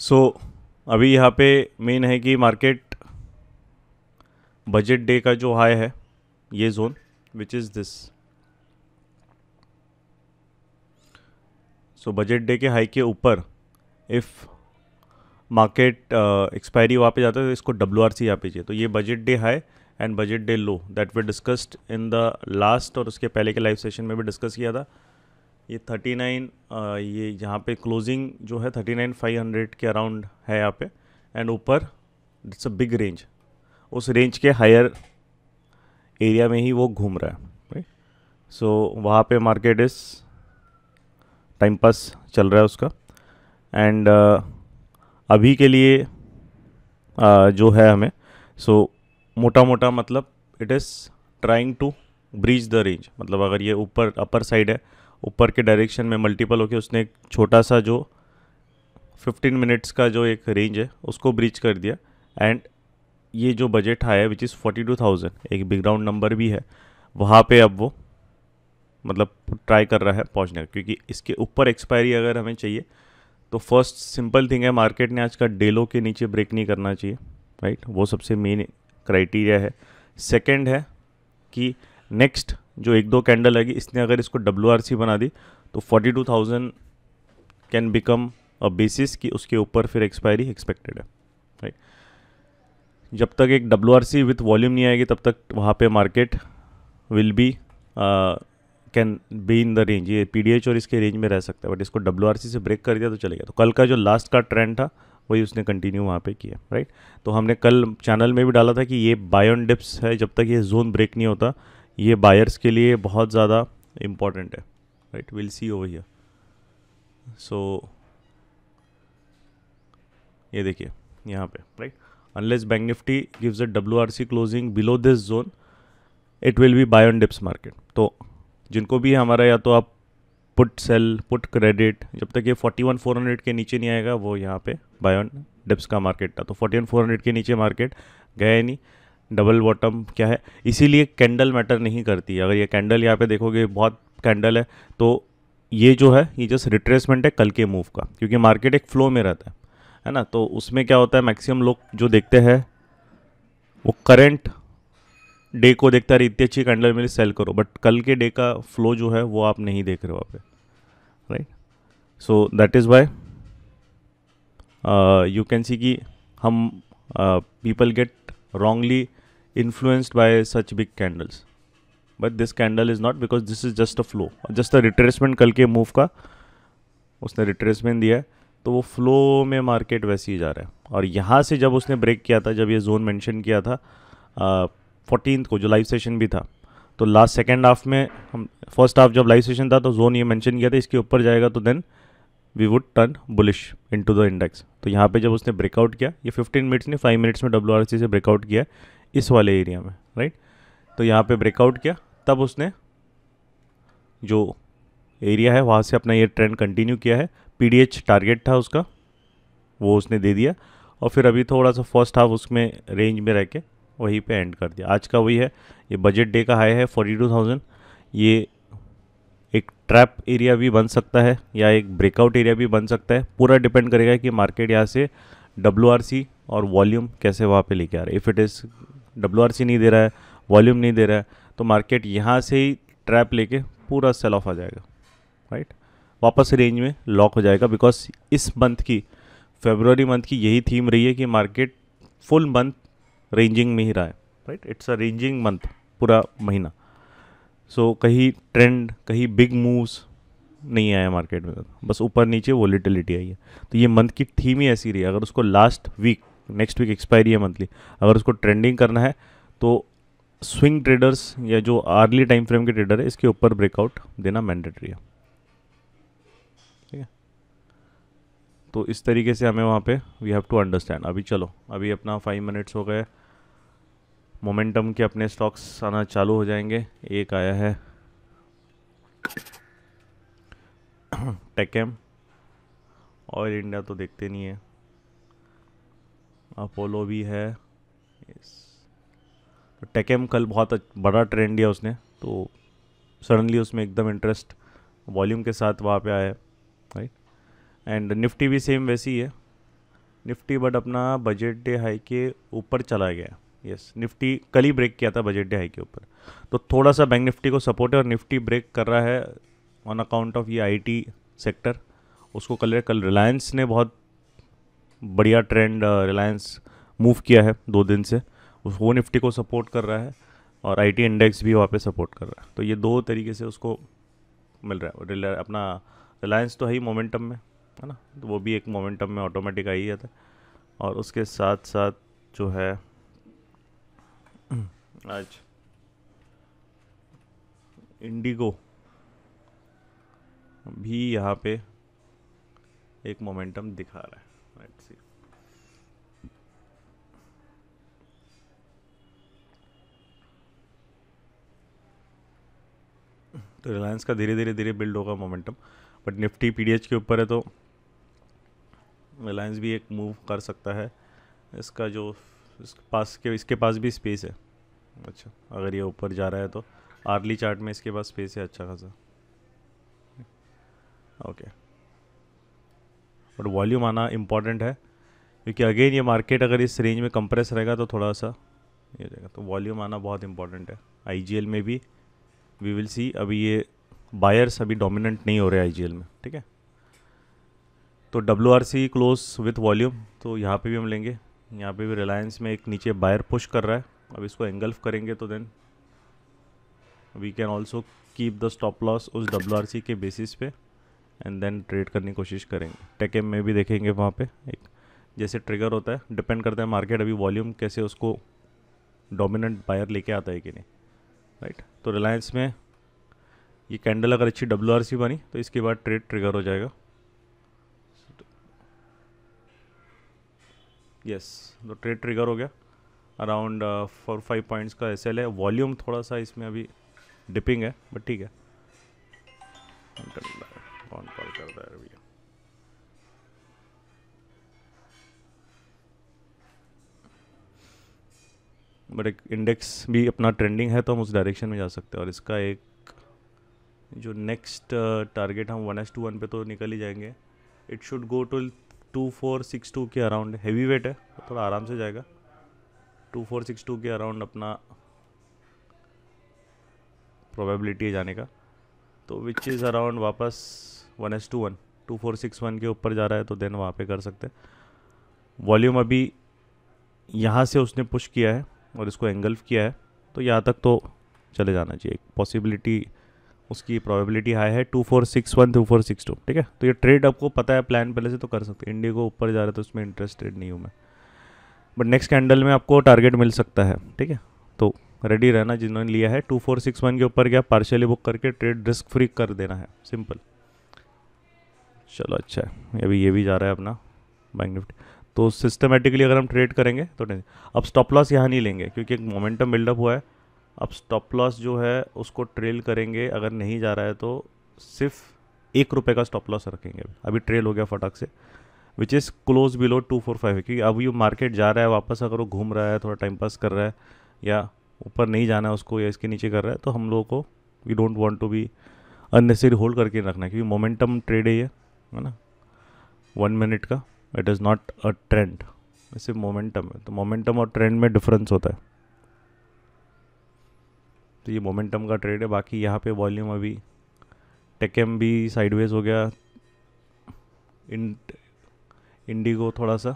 सो अभी यहाँ पे मेन है कि मार्केट बजट डे का जो हाई है ये zone which is this. So budget day के हाई के ऊपर इफ़ मार्केट एक्सपायरी वहाँ पे जाता है तो इसको डब्ल्यू आर सी यहाँ पे चाहिए। तो ये budget day high and budget day low that we discussed in the last और उसके पहले के लाइव सेशन में भी डिस्कस किया था। ये 39 ये यहाँ पे क्लोजिंग जो है 39,500 के अराउंड है यहाँ पे एंड ऊपर इट्स अ बिग रेंज। उस रेंज के हायर एरिया में ही वो घूम रहा है राइट। सो वहाँ पे मार्केट इस टाइम पास चल रहा है उसका एंड अभी के लिए जो है हमें मोटा मोटा मतलब it is trying to breach the range. मतलब अगर ये ऊपर अपर साइड है ऊपर के डायरेक्शन में मल्टीपल होके उसने एक छोटा सा जो 15 मिनट्स का जो एक रेंज है उसको ब्रीच कर दिया एंड ये जो बजट हाई है विच इज़ 42,000 एक बिग राउंड नंबर भी है वहाँ पे अब वो मतलब ट्राई कर रहा है पहुँचने का। क्योंकि इसके ऊपर एक्सपायरी अगर हमें चाहिए तो फर्स्ट सिंपल थिंग है मार्केट ने आज का डेलो के नीचे ब्रेक नहीं करना चाहिए राइट। वो सबसे मेन क्राइटेरिया है। सेकंड है कि नेक्स्ट जो एक दो कैंडल आएगी इसने अगर इसको डब्ल्यू बना दी तो 42,000 कैन बिकम अ बेसिस कि उसके ऊपर फिर एक्सपायरी एक्सपेक्टेड है राइट। जब तक एक डब्ल्यू विथ वॉल्यूम नहीं आएगी तब तक वहाँ पे market will be can be in the range. ये पीडीएच और इसके रेंज में रह सकता है बट इसको डब्ल्यू से ब्रेक कर दिया तो चलेगा। तो कल का जो लास्ट का ट्रेंड था वही उसने कंटिन्यू वहाँ पे किया राइट। तो हमने कल चैनल में भी डाला था कि ये बाय ऑन डिप्स है जब तक ये जोन ब्रेक नहीं होता ये बायर्स के लिए बहुत ज़्यादा इम्पॉर्टेंट है right. Will see over here. So ये देखिए यहाँ पे right unless bank Nifty gives a W closing below this zone it will be buy on dips market. तो जिनको भी हमारा या तो आप पुट सेल पुट क्रेडिट जब तक ये 41,400 के नीचे नहीं आएगा वो यहाँ पे बाय ऑन डिप्स का मार्केट था। तो 41,400 के नीचे मार्केट गया ही नहीं। डबल बॉटम क्या है इसीलिए कैंडल मैटर नहीं करती। अगर ये कैंडल यहाँ पे देखोगे बहुत कैंडल है तो ये जो है ये जस्ट रिट्रेसमेंट है कल के मूव का। क्योंकि मार्केट एक फ्लो में रहता है ना। तो उसमें क्या होता है मैक्सिमम लोग जो देखते हैं वो करंट डे को देखता है इतनी अच्छी कैंडल मिली सेल करो बट कल के डे का फ्लो जो है वो आप नहीं देख रहे हो वहाँ पे right. So that is why you can सी कि हम people get wrongly influenced by such big candles but this candle is not because this is just a flow just a retracement कल के मूव का उसने रिट्रेसमेंट दिया है तो वो फ्लो में मार्केट वैसे ही जा रहा है। और यहाँ से जब उसने ब्रेक किया था जब ये जोन मेंशन किया था 14 को जो लाइव सेशन भी था तो लास्ट सेकेंड हाफ में हम फर्स्ट हाफ जब लाइव सेशन था तो जोन ये मेंशन किया था इसके ऊपर जाएगा तो then we would turn bullish into the index. तो यहाँ पे जब उसने ब्रेकआउट किया ये 15 मिनट्स ने 5 मिनट्स में डब्ल्यू से ब्रेकआउट किया इस वाले एरिया में राइट। तो यहाँ पे ब्रेकआउट किया तब उसने जो एरिया है वहाँ से अपना ये ट्रेंड कंटिन्यू किया है। पीडीएच टारगेट था उसका वो उसने दे दिया और फिर अभी थोड़ा सा फर्स्ट हाफ उसमें रेंज में रह के वहीं पे एंड कर दिया। आज का वही है ये बजट डे का हाई है 42,000। ये एक ट्रैप एरिया भी बन सकता है या एक ब्रेकआउट एरिया भी बन सकता है। पूरा डिपेंड करेगा कि मार्केट यहाँ से डब्ल्यू और वॉल्यूम कैसे वहाँ पे लेके आ रहा है। इफ़ इट इज़ डब्ल्यू नहीं दे रहा है वॉल्यूम नहीं दे रहा है तो मार्केट यहाँ से ही ट्रैप लेके पूरा सेल ऑफ आ जाएगा राइट। वापस रेंज में लॉक हो जाएगा बिकॉज इस मंथ की फरवरी मंथ की यही थीम रही है कि मार्केट फुल मंथ रेंजिंग में ही रहा है right. It's a ranging month पूरा महीना। सो कहीं ट्रेंड कहीं बिग मूव्स नहीं आया मार्केट में बस ऊपर नीचे वोलेटिलिटी आई है। तो ये मंथ की थीम ही ऐसी रही है। अगर उसको last week next week expiry है मंथली अगर उसको ट्रेंडिंग करना है तो स्विंग ट्रेडर्स या जो अर्ली टाइम फ्रेम के ट्रेडर है इसके ऊपर ब्रेकआउट देना मैंडेटरी है ठीक है। तो इस तरीके से हमें वहाँ पे वी हैव टू अंडरस्टैंड। अभी चलो अभी अपना 5 मिनट्स हो गए मोमेंटम के अपने स्टॉक्स आना चालू हो जाएंगे। एक आया है टेकेम ऑयल इंडिया तो देखते नहीं है। अपोलो भी है यस। तो टेकेम कल बहुत बड़ा ट्रेंड दिया उसने तो सडनली उसमें एकदम इंटरेस्ट वॉल्यूम के साथ वहाँ पे आया राइट। एंड निफ्टी भी सेम वैसी ही है निफ्टी बट अपना बजट डे हाई के ऊपर चला गया। यस, निफ्टी कल ही ब्रेक किया था बजट डे हाई के ऊपर, तो थोड़ा सा बैंक निफ्टी को सपोर्ट है और निफ्टी ब्रेक कर रहा है ऑन अकाउंट ऑफ ये आईटी सेक्टर। उसको कल रिलायंस ने बहुत बढ़िया ट्रेंड, रिलायंस मूव किया है 2 दिन से, वो निफ्टी को सपोर्ट कर रहा है और आईटी इंडेक्स भी वहाँ पे सपोर्ट कर रहा है। तो ये 2 तरीके से उसको मिल रहा है। अपना रिलायंस तो है ही मोमेंटम में, है ना, तो वो भी एक मोमेंटम में ऑटोमेटिक आ ही जाता है। और उसके साथ साथ जो है आज इंडिगो भी यहाँ पे एक मोमेंटम दिखा रहा है। Let's see. तो रिलायंस का धीरे धीरे बिल्ड होगा मोमेंटम, बट निफ्टी पीडीएच के ऊपर है तो रिलायंस भी एक मूव कर सकता है। इसका जो इसके पास भी स्पेस है। अच्छा, अगर ये ऊपर जा रहा है तो आर्ली चार्ट में इसके पास स्पेस है अच्छा खासा। ओके, बट वॉल्यूम आना इम्पॉर्टेंट है, क्योंकि अगेन ये मार्केट अगर इस रेंज में कंप्रेस रहेगा तो थोड़ा सा ये रहेगा, तो वॉल्यूम आना बहुत इंपॉर्टेंट है। आईजीएल में भी वी विल सी। अभी ये बायर्स अभी डोमिनेंट नहीं हो रहे आईजीएल में, ठीक है। तो W R C close with volume, तो यहाँ पे भी हम लेंगे। यहाँ पे भी रिलायंस में एक नीचे बायर पुश कर रहा है, अब इसको एंगल्फ करेंगे तो then we can also keep the stop loss उस डब्ल्यू आर सी के बेसिस पे एंड देन ट्रेड करने की कोशिश करेंगे। टेकएम में भी देखेंगे वहाँ पे एक जैसे ट्रिगर होता है, डिपेंड करता है मार्केट अभी वॉल्यूम कैसे उसको डोमिनेंट बायर लेके आता है कि नहीं, राइट। तो रिलायंस में ये कैंडल अगर अच्छी डब्ल्यू आर सी बनी तो इसके बाद ट्रेड ट्रिगर हो जाएगा। यस, तो ट्रेड ट्रिगर हो गया। अराउंड 4-5 पॉइंट्स का एस एल है। वॉल्यूम थोड़ा सा इसमें अभी डिपिंग है, बट ठीक है। कौन कॉल कर रहा है भैया? बट एक इंडेक्स भी अपना ट्रेंडिंग है तो हम उस डायरेक्शन में जा सकते हैं। और इसका एक जो नेक्स्ट टारगेट हम 1:1 पे तो निकल ही जाएंगे। इट शुड गो टू 2462 के अराउंड। हैवी वेट है तो थोड़ा आराम से जाएगा। 2462 के अराउंड अपना प्रोबेबिलिटी है जाने का, तो विच इज़ अराउंड वापस 1:1 2461 के ऊपर जा रहा है तो देन वहाँ पे कर सकते हैं। वॉल्यूम अभी यहाँ से उसने पुश किया है और इसको एंगल्फ किया है, तो यहाँ तक तो चले जाना चाहिए। पॉसिबिलिटी उसकी प्रोबेबिलिटी हाई है 2461 2462, ठीक है। तो ये ट्रेड आपको पता है प्लान पहले से तो कर सकते हैं। इंडिगो ऊपर जा रहा है तो उसमें इंटरेस्टेड नहीं हूँ मैं, बट नेक्स्ट कैंडल में आपको टारगेट मिल सकता है, ठीक है। तो रेडी रहना जिन्होंने लिया है। 2461 के ऊपर गया, पार्शियली बुक करके ट्रेड रिस्क फ्री कर देना है, सिंपल। चलो अच्छा है, अभी ये भी जा रहा है अपना बैंक निफ्टी। तो सिस्टमेटिकली अगर हम ट्रेड करेंगे तो अब स्टॉप लॉस यहाँ नहीं लेंगे क्योंकि एक मोमेंटम बिल्डअप हुआ है। अब स्टॉप लॉस जो है उसको ट्रेल करेंगे, अगर नहीं जा रहा है तो सिर्फ ₹1 का स्टॉप लॉस रखेंगे। अभी ट्रेल हो गया फटाक से, विच इज़ क्लोज बिलो 245 है, क्योंकि अब ये मार्केट जा रहा है वापस, अगर वो घूम रहा है थोड़ा टाइम पास कर रहा है या ऊपर नहीं जाना है उसको या इसके नीचे कर रहा है, तो हम लोगों को we don't want to be unnecessary hold करके रखना है, क्योंकि मोमेंटम ट्रेड है ये, है ना, 1 मिनट का। It is not a trend, सिर्फ मोमेंटम है। तो मोमेंटम और ट्रेंड में डिफरेंस होता है। तो ये मोमेंटम का ट्रेड है। बाकी यहाँ पे वॉल्यूम अभी टेकएम भी साइडवेज हो गया, इंडिगो थोड़ा सा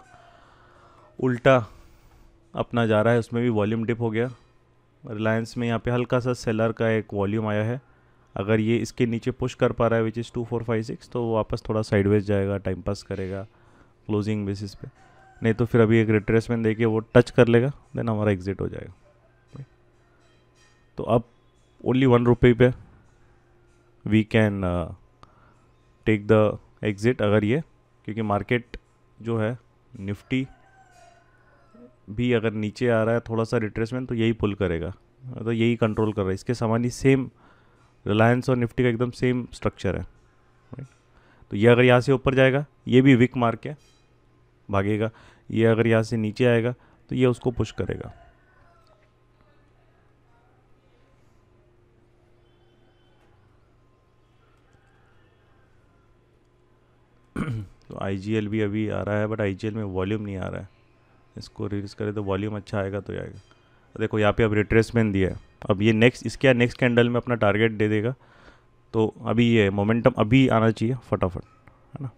उल्टा अपना जा रहा है, उसमें भी वॉल्यूम डिप हो गया। रिलायंस में यहाँ पे हल्का सा सेलर का एक वॉल्यूम आया है। अगर ये इसके नीचे पुश कर पा रहा है विच इज़ 2456, तो वापस थोड़ा साइडवेज जाएगा, टाइम पास करेगा क्लोजिंग बेसिस पे। नहीं तो फिर अभी एक रिट्रेसमेंट देके वो टच कर लेगा, देन हमारा एग्जिट हो जाएगा। तो अब ओनली ₹1 पे we can take the exit अगर ये, क्योंकि मार्केट जो है निफ्टी भी अगर नीचे आ रहा है थोड़ा सा रिट्रेसमेंट तो यही पुल करेगा, तो यही कंट्रोल कर रहा है। इसके समान ही सेम रिलायंस और निफ्टी का एकदम सेम स्ट्रक्चर है, राइट। तो ये अगर यहाँ से ऊपर जाएगा ये भी विक मार के भागेगा, ये अगर यहाँ से नीचे आएगा तो ये उसको पुश करेगा। तो IGL भी अभी आ रहा है, बट IGL में वॉल्यूम नहीं आ रहा है। इसको रिलीज करें तो वॉल्यूम अच्छा आएगा तो आएगा। देखो यहाँ पे अब रिट्रेसमेंट दिया है, अब ये नेक्स्ट कैंडल में अपना टारगेट दे देगा। तो अभी ये मोमेंटम अभी आना चाहिए फटाफट, है ना।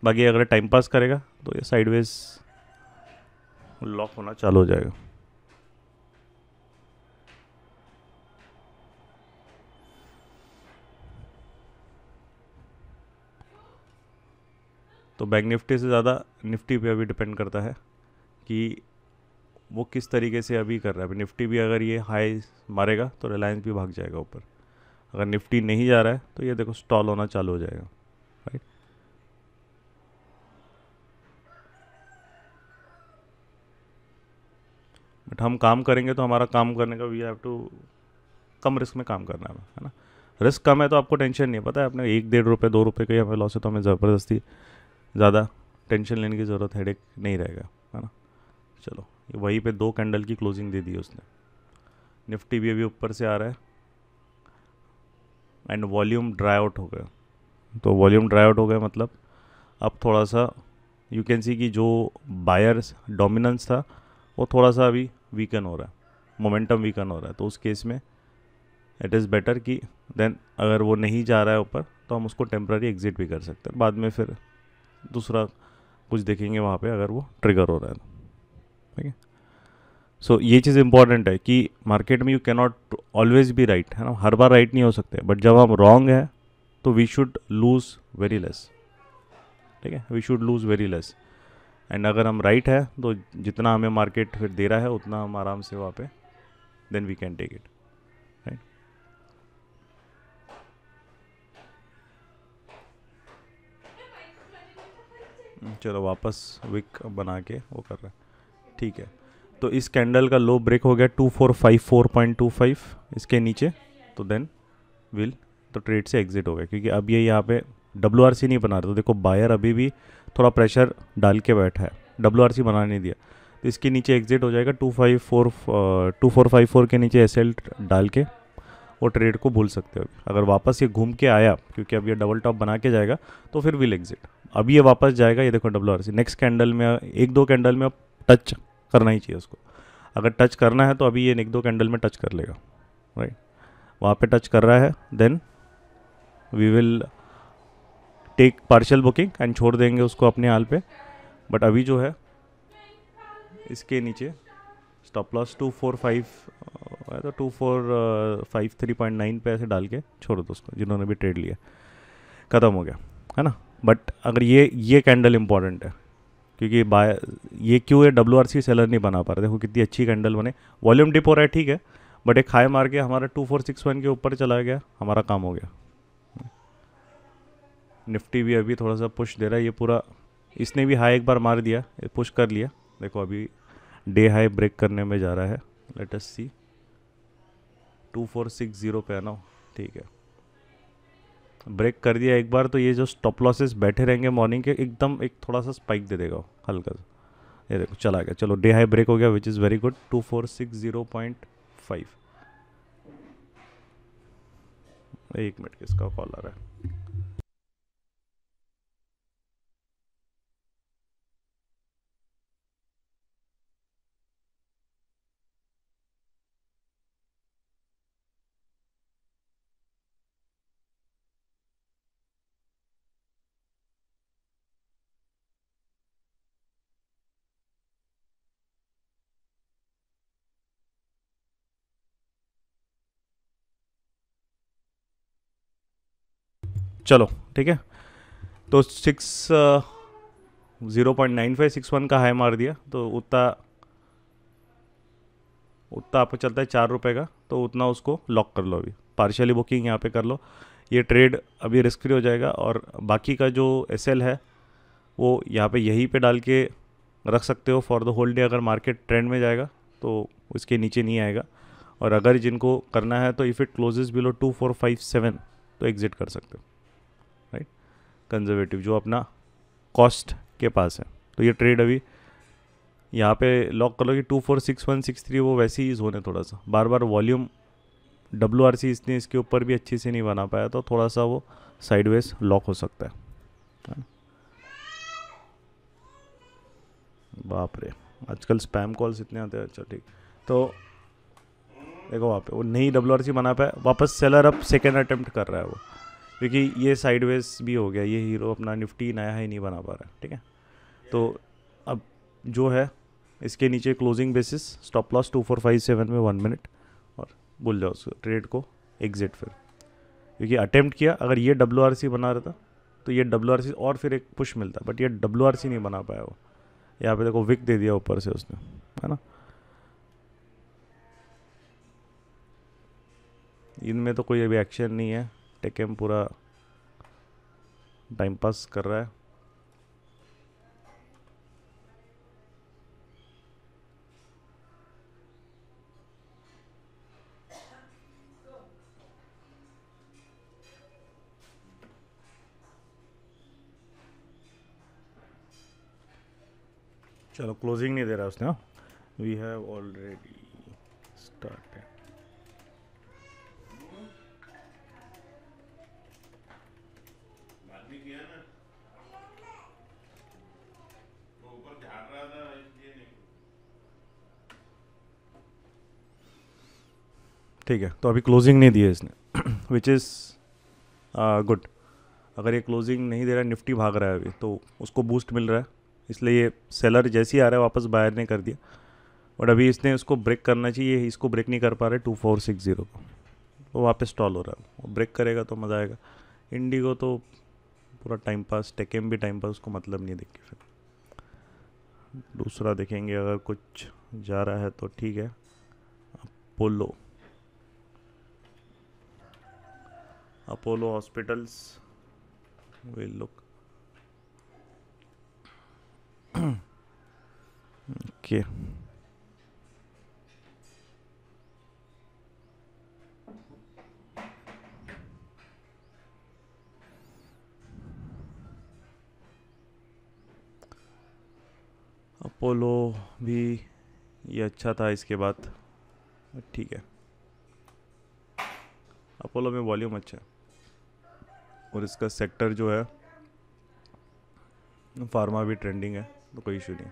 बाकी अगर टाइम पास करेगा तो ये साइडवेज लॉक होना चालू हो जाएगा। तो बैंक निफ्टी से ज़्यादा निफ्टी पे अभी डिपेंड करता है कि वो किस तरीके से अभी कर रहा है। अभी निफ्टी भी अगर ये हाई मारेगा तो रिलायंस भी भाग जाएगा ऊपर। अगर निफ्टी नहीं जा रहा है तो ये देखो स्टॉल होना चालू हो जाएगा, राइट। बट हम काम करेंगे तो हमारा काम करने का वी हैव टू कम रिस्क में काम करना है ना। रिस्क कम है तो आपको टेंशन नहीं है, पता है अपने 1-1.5 रुपये 2 रुपये का हमें लॉस है तो हमें ज़बरदस्ती ज़्यादा टेंशन लेने की ज़रूरत, हेडेक नहीं रहेगा, है ना। चलो वहीं पे 2 कैंडल की क्लोजिंग दे दी उसने। निफ्टी भी अभी ऊपर से आ रहा है एंड वॉल्यूम ड्राई आउट हो गया। तो वॉल्यूम ड्राई आउट हो गया मतलब अब थोड़ा सा यू कैन सी कि जो बायर्स डोमिनेंस था वो थोड़ा सा अभी वीकन हो रहा है, मोमेंटम वीकन हो रहा है। तो उस केस में इट इज़ बेटर कि देन अगर वो नहीं जा रहा है ऊपर तो हम उसको टेम्प्ररी एग्जिट भी कर सकते हैं, बाद में फिर दूसरा कुछ देखेंगे वहाँ पे अगर वो ट्रिगर हो रहा है, ठीक है। सो ये चीज़ इंपॉर्टेंट है कि मार्केट में you can not always be right, है ना, हर बार राइट नहीं हो सकते। बट जब हम रॉन्ग है तो we should lose very less, ठीक है, we should lose very less. And अगर हम राइट है तो जितना हमें मार्केट फिर दे रहा है उतना हम आराम से वहाँ पे then we can take it, right. चलो वापस विक बना के वो कर रहा है, ठीक है। तो इस कैंडल का लो ब्रेक हो गया 2454.25 इसके नीचे, तो देन विल तो ट्रेड से एग्जिट हो गया क्योंकि अब ये यहाँ पे WRC नहीं बना रहा। तो देखो बायर अभी भी थोड़ा प्रेशर डाल के बैठा है, WRC बना नहीं दिया। तो इसके नीचे एग्जिट हो जाएगा 2454 के नीचे SL डाल के वो ट्रेड को भूल सकते हो। अगर वापस ये घूम के आया क्योंकि अब ये डबल टॉप बना के जाएगा तो फिर विल एग्जिट। अब ये वापस जाएगा, ये देखो WRC नेक्स्ट कैंडल में 1-2 कैंडल में अब टच करना ही चाहिए उसको। अगर टच करना है तो अभी ये 1-2 कैंडल में टच कर लेगा, राइट। वहाँ पे टच कर रहा है then we will take partial booking and छोड़ देंगे उसको अपने हाल पे। बट अभी जो है इसके नीचे स्टॉप लॉस 245 है तो 2453.9 पे ऐसे डाल के छोड़ दो उसको, जिन्होंने भी ट्रेड लिया ख़त्म हो गया, है ना। बट अगर ये कैंडल इंपॉर्टेंट है क्योंकि बाय ये क्यों है WRC सेलर नहीं बना पा रहे। देखो कितनी अच्छी कैंडल बने, वॉल्यूम डिप हो रहा है ठीक है, बट एक हाई मार के हमारा 2461 के ऊपर चला गया, हमारा काम हो गया। निफ्टी भी अभी थोड़ा सा पुश दे रहा है, ये पूरा इसने भी हाई एक बार मार दिया, ये पुश कर लिया। देखो अभी डे हाई ब्रेक करने में जा रहा है, लेट अस सी 2460 पे आना, ठीक है। ब्रेक कर दिया एक बार तो ये जो स्टॉप लॉसेस बैठे रहेंगे मॉर्निंग के एकदम एक थोड़ा सा स्पाइक दे देगा हल्का सा, ये देखो चला गया। चलो डे हाई ब्रेक हो गया विच इज़ वेरी गुड 2460.5। एक मिनट किसका कॉल आ रहा है। चलो ठीक है, तो 0.9561 का हाई मार दिया तो उतना आपको चलता है 4 रुपये का, तो उतना उसको लॉक कर लो। अभी पार्शियली बुकिंग यहाँ पे कर लो, ये ट्रेड अभी रिस्क फ्री हो जाएगा। और बाकी का जो SL है वो यहाँ पे यहीं पे डाल के रख सकते हो फॉर द होल डे। अगर मार्केट ट्रेंड में जाएगा तो उसके नीचे नहीं आएगा। और अगर जिनको करना है तो इफ़ इट क्लोजेस बिलो 2457 तो एग्जिट कर सकते हो, राइट। कंजर्वेटिव जो अपना कॉस्ट के पास है, तो ये ट्रेड अभी यहाँ पे लॉक कर लो कि 246163 वो वैसे ही जोन है। थोड़ा सा बार बार वॉल्यूम WRC इसने इसके ऊपर भी अच्छी से नहीं बना पाया, तो थोड़ा सा वो साइडवेज लॉक हो सकता है। बाप रे, आजकल स्पैम कॉल्स इतने आते हैं। अच्छा ठीक, तो देखो वहाँ पे वो नहीं WRC बना पाया, वापस सेलर अब सेकेंड अटेम्प्ट कर रहा है वो, क्योंकि ये साइडवेज भी हो गया, ये हीरो अपना निफ्टी नया ही नहीं बना पा रहा है। ठीक है, तो अब जो है इसके नीचे क्लोजिंग बेसिस स्टॉप लॉस 2457 में 1 मिनट, और भूल जाओ उसको ट्रेड को, एग्जिट फिर, क्योंकि अटेम्प्ट किया। अगर ये WRC बना रहा था तो ये WRC और फिर एक पुश मिलता, बट ये WRC नहीं बना पाया वो। यहाँ पे देखो विक दे दिया ऊपर से उसने, है ना। इनमें तो कोई अभी एक्शन नहीं है, टेकम पूरा टाइम पास कर रहा है। चलो क्लोजिंग नहीं दे रहा उसने, हाँ, वी हैव ऑलरेडी स्टार्टेड। ठीक है, तो अभी क्लोजिंग नहीं दी है इसने विच इज़ गुड। अगर ये क्लोजिंग नहीं दे रहा है, निफ्टी भाग रहा है अभी, तो उसको बूस्ट मिल रहा है, इसलिए ये सेलर जैसे ही आ रहा है वापस बायर ने कर दिया। बट अभी इसने उसको ब्रेक करना चाहिए, इसको ब्रेक नहीं कर पा रहे 2460 को, वो वापस स्टॉल हो रहा है। वो ब्रेक करेगा तो मज़ा आएगा। इंडिगो तो पूरा टाइम पास, टेकेम भी टाइम पास, उसको मतलब नहीं देख के। फिर दूसरा देखेंगे, अगर कुछ जा रहा है तो ठीक है। Apollo, Apollo hospitals will look okay. Apollo भी ये अच्छा था इसके बाद, ठीक है। अपोलो में वॉल्यूम अच्छा है, और इसका सेक्टर जो है फार्मा भी ट्रेंडिंग है, तो कोई इशू नहीं।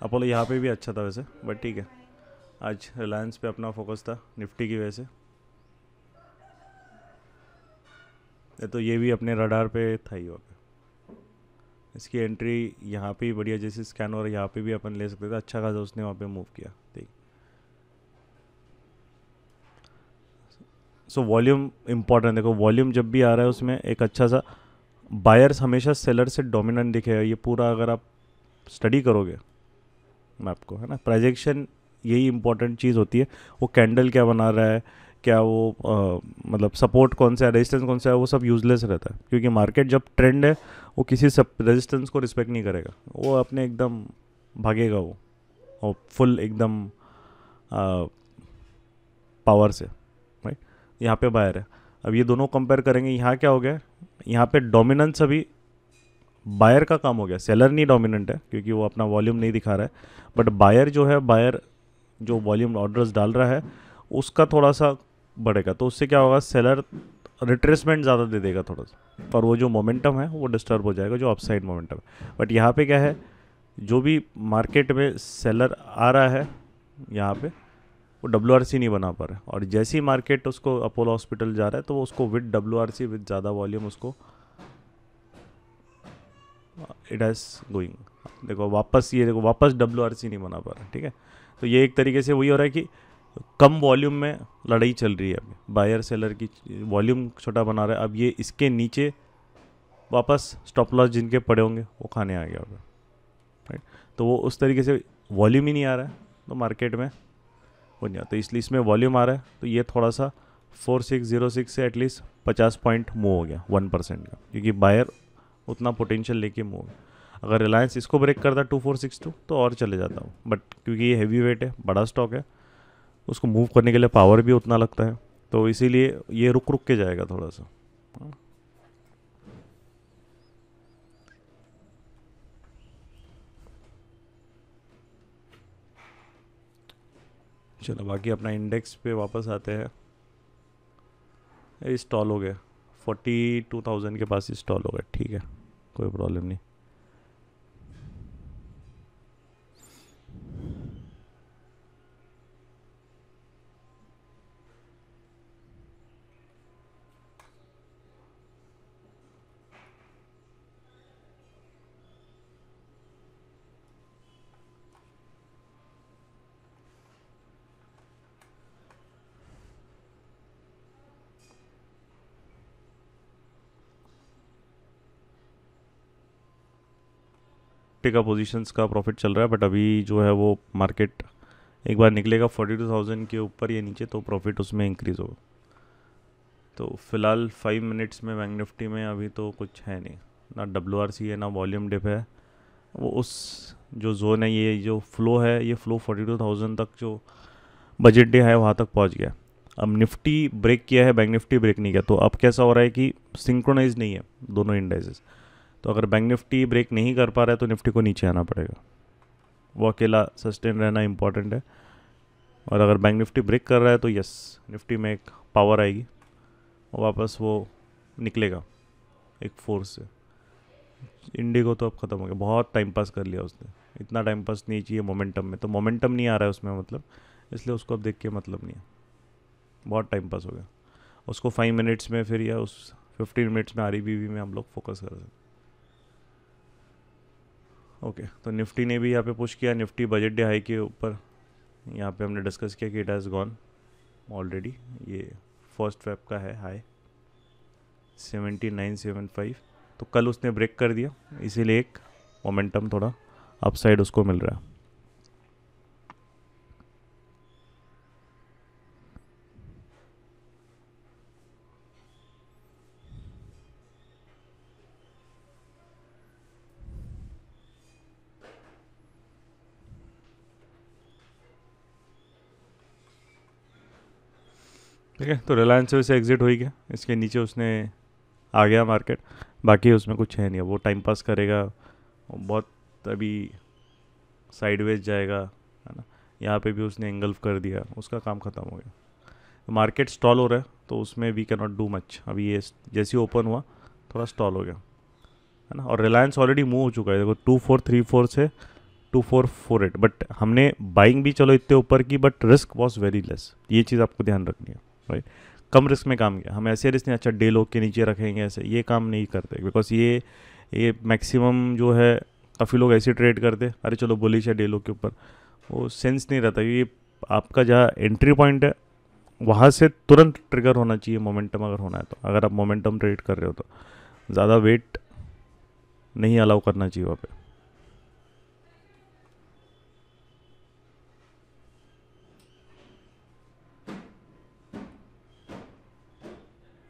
अपोलो यहाँ पे भी अच्छा था वैसे, बट ठीक है। आज रिलायंस पे अपना फोकस था निफ्टी की वजह से। तो ये भी अपने रडार पे था ही वहाँ। इसकी एंट्री यहाँ पे ही बढ़िया, जैसे स्कैन हो रहा है यहाँ पे भी अपन ले सकते थे, अच्छा खासा उसने वहाँ पे मूव किया। ठीक, सो वॉल्यूम इंपॉर्टेंट। देखो वॉल्यूम जब भी आ रहा है उसमें एक अच्छा सा, बायर्स हमेशा सेलर से डोमिनेंट दिखेगा, ये पूरा अगर आप स्टडी करोगे मैप को, है ना, प्रोजेक्शन यही इंपॉर्टेंट चीज़ होती है। वो कैंडल क्या बना रहा है, क्या वो मतलब सपोर्ट कौन सा है, रेजिस्टेंस कौन सा है, वो सब यूजलेस रहता है, क्योंकि मार्केट जब ट्रेंड है वो किसी सब रेजिस्टेंस को रिस्पेक्ट नहीं करेगा, वो अपने एकदम भागेगा वो, और फुल एकदम पावर से, राइट। यहाँ पे बायर है। अब ये दोनों कंपेयर करेंगे, यहाँ क्या हो गया, यहाँ पे डोमिनेंस अभी बायर का काम हो गया, सेलर नहीं डोमिनेंट है क्योंकि वो अपना वॉल्यूम नहीं दिखा रहा है, बट बायर जो है, बायर जो वॉल्यूम ऑर्डर्स डाल रहा है उसका थोड़ा सा बढ़ेगा, तो उससे क्या होगा, सेलर रिट्रेसमेंट ज़्यादा दे देगा थोड़ा सा, और वो जो मोमेंटम है वो डिस्टर्ब हो जाएगा, जो अपसाइड मोमेंटम है। बट यहाँ पे क्या है, जो भी मार्केट में सेलर आ रहा है यहाँ पे, वो WRC नहीं बना पा रहा है, और जैसी मार्केट उसको अपोलो हॉस्पिटल जा रहा है तो वो उसको विद WRC विद ज़्यादा वॉल्यूम उसको इट हैज़ गोइंग। देखो वापस, ये देखो वापस WRC नहीं बना पा रहा है। ठीक है, तो ये एक तरीके से वही हो रहा है कि कम वॉल्यूम में लड़ाई चल रही है अभी, बायर सेलर की वॉल्यूम छोटा बना रहा है। अब ये इसके नीचे वापस स्टॉप लॉस जिनके पड़े होंगे वो खाने आ गया होगा, राइट। तो वो उस तरीके से वॉल्यूम ही नहीं आ रहा है तो मार्केट में हो नहीं आता, तो इसलिए इसमें वॉल्यूम आ रहा है, तो ये थोड़ा सा 4606 से एटलीस्ट 50 पॉइंट मूव हो गया 1% का, क्योंकि बायर उतना पोटेंशियल लेके मूव। अगर रिलायंस इसको ब्रेक करता 2462 तो और चले जाता हूँ, बट क्योंकि ये हैवी वेट है, बड़ा स्टॉक है, उसको मूव करने के लिए पावर भी उतना लगता है, तो इसीलिए ये रुक रुक के जाएगा थोड़ा सा। चलो बाकी अपना इंडेक्स पे वापस आते हैं। ये स्टॉल हो गया 42,000 के पास ही स्टॉल हो गया, ठीक है, कोई प्रॉब्लम नहीं। निफ्टी का पोजीशंस का प्रॉफिट चल रहा है, बट अभी जो है वो मार्केट एक बार निकलेगा 42,000 के ऊपर या नीचे तो प्रॉफिट उसमें इंक्रीज़ होगा। तो फिलहाल 5 मिनट्स में बैंक निफ्टी में अभी तो कुछ है नहीं, ना WRC है ना वॉल्यूम डिप है। वो उस जो जोन है, ये जो फ्लो है, ये फ्लो 42,000 तक जो बजट डे है वहाँ तक पहुँच गया। अब निफ्टी ब्रेक किया है, बैंक निफ्टी ब्रेक नहीं किया, तो अब कैसा हो रहा है कि सिंक्रोनाइज नहीं है दोनों इंडाइसेस। तो अगर बैंक निफ्टी ब्रेक नहीं कर पा रहा है तो निफ्टी को नीचे आना पड़ेगा, वो अकेला सस्टेन रहना इंपॉर्टेंट है। और अगर बैंक निफ्टी ब्रेक कर रहा है तो यस, निफ्टी में एक पावर आएगी और वापस वो निकलेगा एक फोर्स से। इंडिगो तो अब ख़त्म हो गया, बहुत टाइम पास कर लिया उसने, इतना टाइम पास नहीं चाहिए मोमेंटम में, तो मोमेंटम नहीं आ रहा है उसमें मतलब, इसलिए उसको अब देख के मतलब नहीं है, बहुत टाइम पास हो गया। उसको 5 मिनट्स में फिर या उस 15 मिनट्स में RBB में हम लोग फोकस कर सकते। ओके, तो निफ्टी ने भी यहाँ पे पुश किया, निफ्टी बजट डे हाई के ऊपर, यहाँ पे हमने डिस्कस किया कि इट हैज़ गॉन ऑलरेडी। ये 1 फेब का है हाई 7975, तो कल उसने ब्रेक कर दिया, इसीलिए एक मोमेंटम थोड़ा अपसाइड उसको मिल रहा है। ठीक है, तो रिलायंस से एग्जिट हो ही गया, इसके नीचे उसने आ गया मार्केट, बाकी उसमें कुछ है नहीं, वो टाइम पास करेगा, वो बहुत अभी साइडवेज जाएगा, है ना। यहाँ पे भी उसने एंगल्फ कर दिया, उसका काम ख़त्म हो गया। तो मार्केट स्टॉल हो रहा है, तो उसमें we can not do much. अभी ये जैसे ही ओपन हुआ थोड़ा स्टॉल हो गया, है ना। और रिलायंस ऑलरेडी मूव हो चुका है, देखो 2434 से 2448, बट हमने बाइंग भी चलो इतने ऊपर की, but risk was very less, ये चीज़ आपको ध्यान रखनी है, राइट। कम रिस्क में काम किया, हम ऐसे रिस्क नहीं अच्छा डे लोग के नीचे रखेंगे ऐसे, ये काम नहीं करते, बिकॉज ये मैक्सिमम जो है, काफ़ी लोग ऐसे ट्रेड करते, अरे चलो बुलिश है डे लोग के ऊपर, वो सेंस नहीं रहता। ये आपका जहाँ एंट्री पॉइंट है वहाँ से तुरंत ट्रिगर होना चाहिए मोमेंटम, अगर होना है तो, अगर आप मोमेंटम ट्रेड कर रहे हो तो ज़्यादा वेट नहीं अलाउ करना चाहिए वहाँ पे।